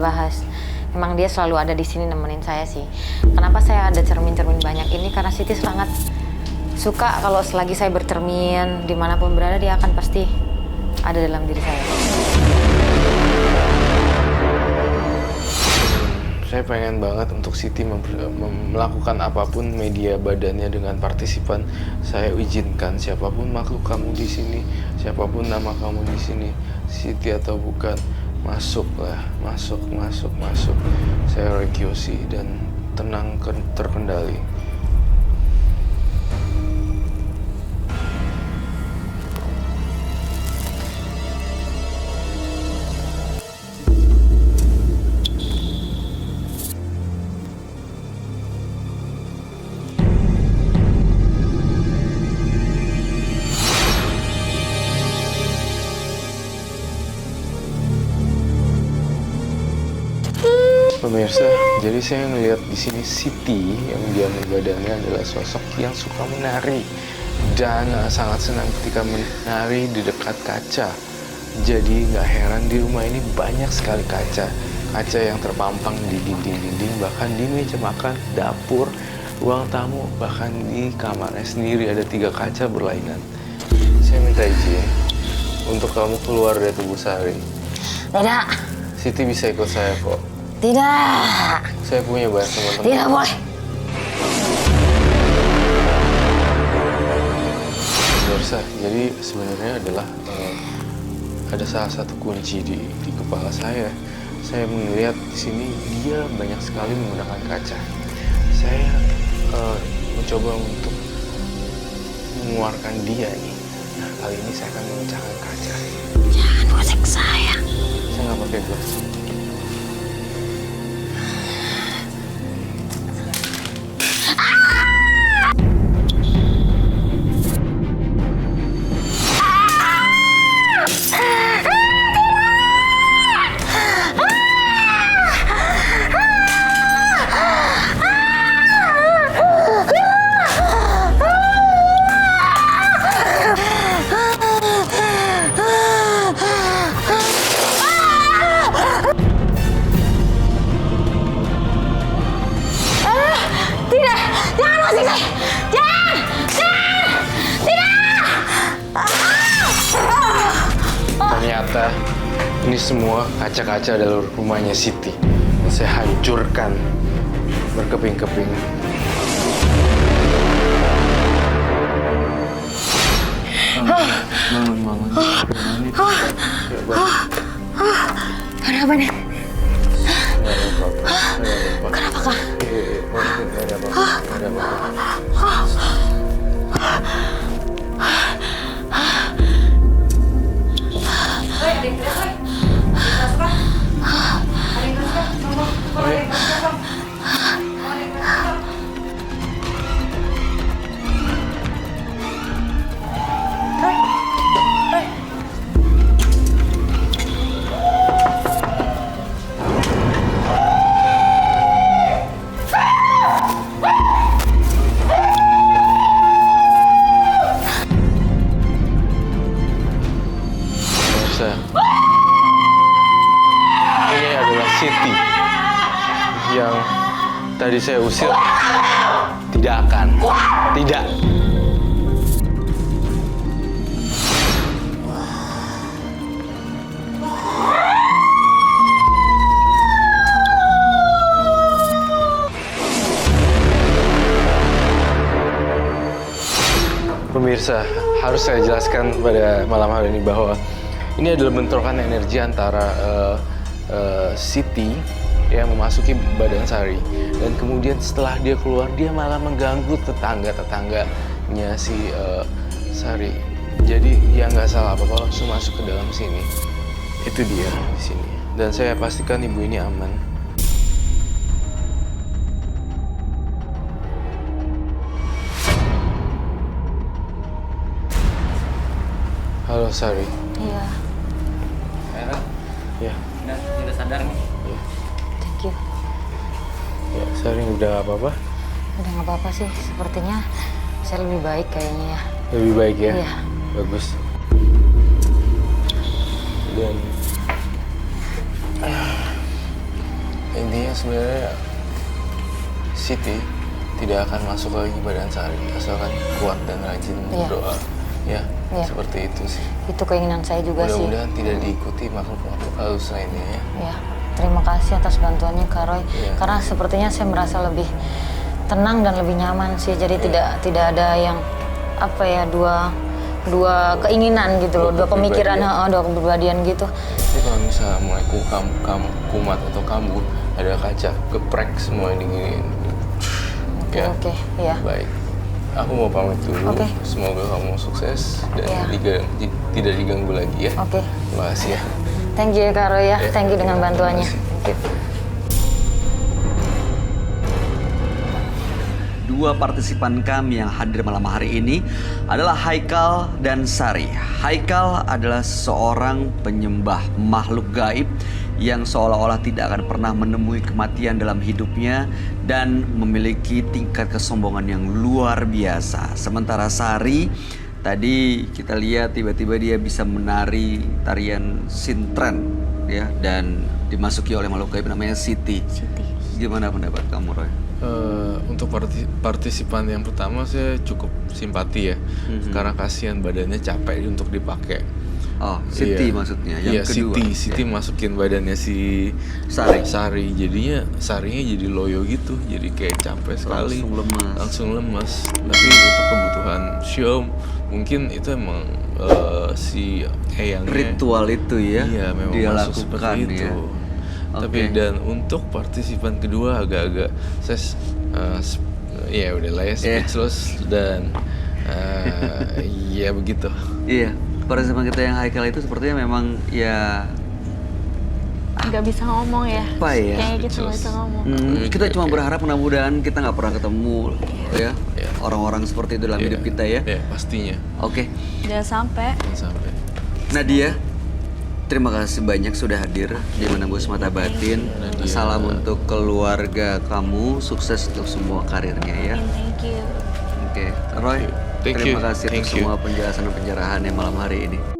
bahas. Emang dia selalu ada di sini nemenin saya sih. Kenapa saya ada cermin-cermin banyak ini? Karena Siti sangat suka kalau selagi saya bercermin dimanapun berada dia akan pasti ada dalam diri saya. Saya pengen banget untuk Siti melakukan apapun media badannya dengan partisipan. Saya izinkan siapapun makhluk kamu di sini, siapapun nama kamu di sini, Siti atau bukan, masuklah, masuk. Saya Roy Kiyoshi dan tenang, terkendali. Pemirsa, jadi saya ngelihat di sini Siti yang diambil badannya adalah sosok yang suka menari dan sangat senang ketika menari di dekat kaca. Jadi nggak heran di rumah ini banyak sekali kaca yang terpampang di dinding-dinding, bahkan di meja makan, dapur, ruang tamu, bahkan di kamarnya sendiri ada 3 kaca berlainan. Saya minta izin untuk kamu keluar dari tubuh Sari. Tidak. Siti bisa ikut saya kok. Tidak. Saya punya banyak teman-teman. Tidak boleh. Pemirsa, jadi sebenarnya adalah ada salah satu kunci di kepala saya. Saya melihat di sini dia banyak sekali menggunakan kaca. Saya mencoba untuk mengeluarkan dia nih. Nah, kali ini saya akan memecahkan kaca. Jangan gosek saya. Saya nggak pakai gloves. Ternyata ini semua kaca-kaca adalah rumahnya Siti. Dan saya hancurkan berkeping-keping. Bangun. Kenapa nih? Kenapa, Kak? Nggak ada apa-apa. Ini adalah Siti yang tadi saya usir. Tidak. Pemirsa, harus saya jelaskan pada malam hari ini bahwa ini adalah bentrokan energi antara Siti yang memasuki badan Sari, dan kemudian setelah dia keluar dia malah mengganggu tetangganya si Sari. Jadi dia nggak salah apa-apa, langsung masuk ke dalam sini. Itu dia di sini. Dan saya pastikan ibu ini aman. Halo Sari. Iya. Ya. Udah sadar nih. Ya. Thank you. Ya, Sari udah apa-apa? Udah nggak apa-apa sih. Sepertinya saya lebih baik kayaknya ya. Lebih baik ya? Iya. Bagus. Dan intinya sebenarnya Siti tidak akan masuk lagi ke badan Sari asalkan kuat dan rajin berdoa. Ya, seperti itu sih. Itu keinginan saya juga sih. Mudah-mudahan tidak diikuti makhluk-makhluk halus lainnya ya. Ya. terima kasih atas bantuannya Kak Roy. Iya. Karena sepertinya saya merasa lebih tenang dan lebih nyaman sih. Jadi tidak ada yang apa ya dua keinginan gitu loh, dua pemikiran, dua kepribadian gitu. Jadi kalau misalnya mulai kumat atau kambuh, ada kaca geprek semua ini. Oke, iya. Baik. Aku mau pamit dulu. Oke. Semoga kamu sukses dan Iya. tidak diganggu lagi ya. Oke. Terima kasih ya. Thank you Kak Roy ya. Ya, Thank you dengan terima bantuannya. kasih. Thank you. Dua partisipan kami yang hadir malam hari ini adalah Haikal dan Sari. Haikal adalah seorang penyembah makhluk gaib yang seolah-olah tidak akan pernah menemui kematian dalam hidupnya dan memiliki tingkat kesombongan yang luar biasa. Sementara Sari, tadi kita lihat tiba-tiba dia bisa menari tarian sintren ya, dan dimasuki oleh makhluk gaib namanya Siti. Gimana pendapat kamu, Roy? Untuk partisipan yang pertama saya cukup simpati ya, karena kasihan badannya capek untuk dipakai. Oh, Siti Iya. maksudnya. Yang Iya, kedua. Siti masukin badannya si Sari. Jadinya Sarinya jadi loyo gitu, jadi kayak capek sekali. Langsung lemas. Tapi untuk kebutuhan show mungkin itu emang si Eyangnya Ritual itu ya, iya, memang dia masuk lakukan seperti itu. ya. Tapi Oke. dan untuk partisipan kedua agak-agak saya ya udahlah ya, speechless dan ya begitu. Iya, partisipan kita yang Haikal itu sepertinya memang ya Nggak bisa ngomong ya. apa ya? Kayaknya kita nggak bisa Speechless. ngomong. Kita cuma berharap mudah-mudahan kita nggak pernah ketemu ya Iya. orang-orang seperti itu dalam Iya, hidup kita ya. Ya pastinya. Oke, Jangan sampai. Jangan sampai. Nadia, terima kasih banyak sudah hadir di Menembus Mata Batin. Nadia. Salam untuk keluarga kamu, sukses untuk semua karirnya ya. Thank you. Oke, Roy, Thank terima you. kasih Thank untuk you. semua penjelasan dan pencerahan yang malam hari ini.